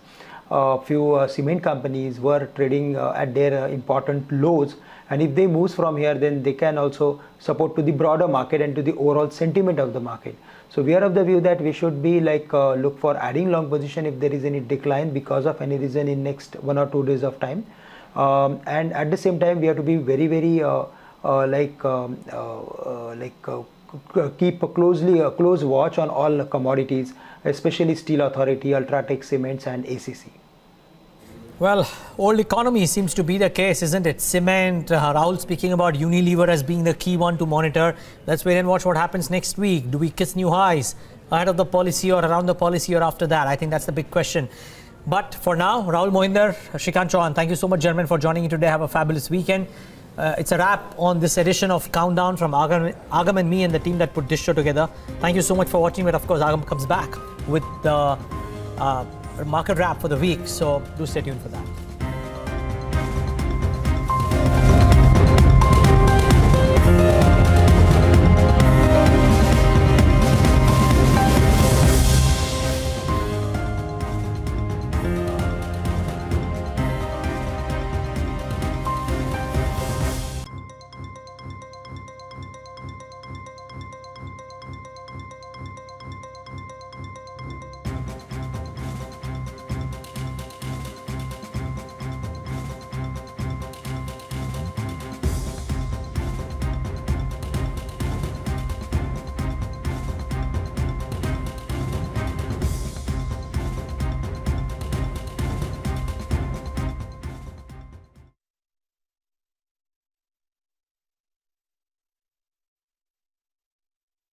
few cement companies were trading at their important lows, and if they move from here, then they can also support to the broader market and to the overall sentiment of the market. So we are of the view that we should be look for adding long position if there is any decline because of any reason in next 1 or 2 days of time, and at the same time we have to be very keep a close watch on all commodities, especially Steel Authority, Ultratech Cements and ACC.
Well, old economy seems to be the case, isn't it? Cement, Rahul speaking about Unilever as being the key one to monitor. Let's wait and watch what happens next week. Do we kiss new highs ahead of the policy or around the policy or after that? I think that's the big question. But for now, Rahul Mohinder, Shrikant Chauhan, thank you so much, gentlemen, for joining me today. Have a fabulous weekend. It's a wrap on this edition of Countdown from Agam and me and the team that put this show together. Thank you so much for watching. But of course, Agam comes back with the market wrap for the week. So do stay tuned for that.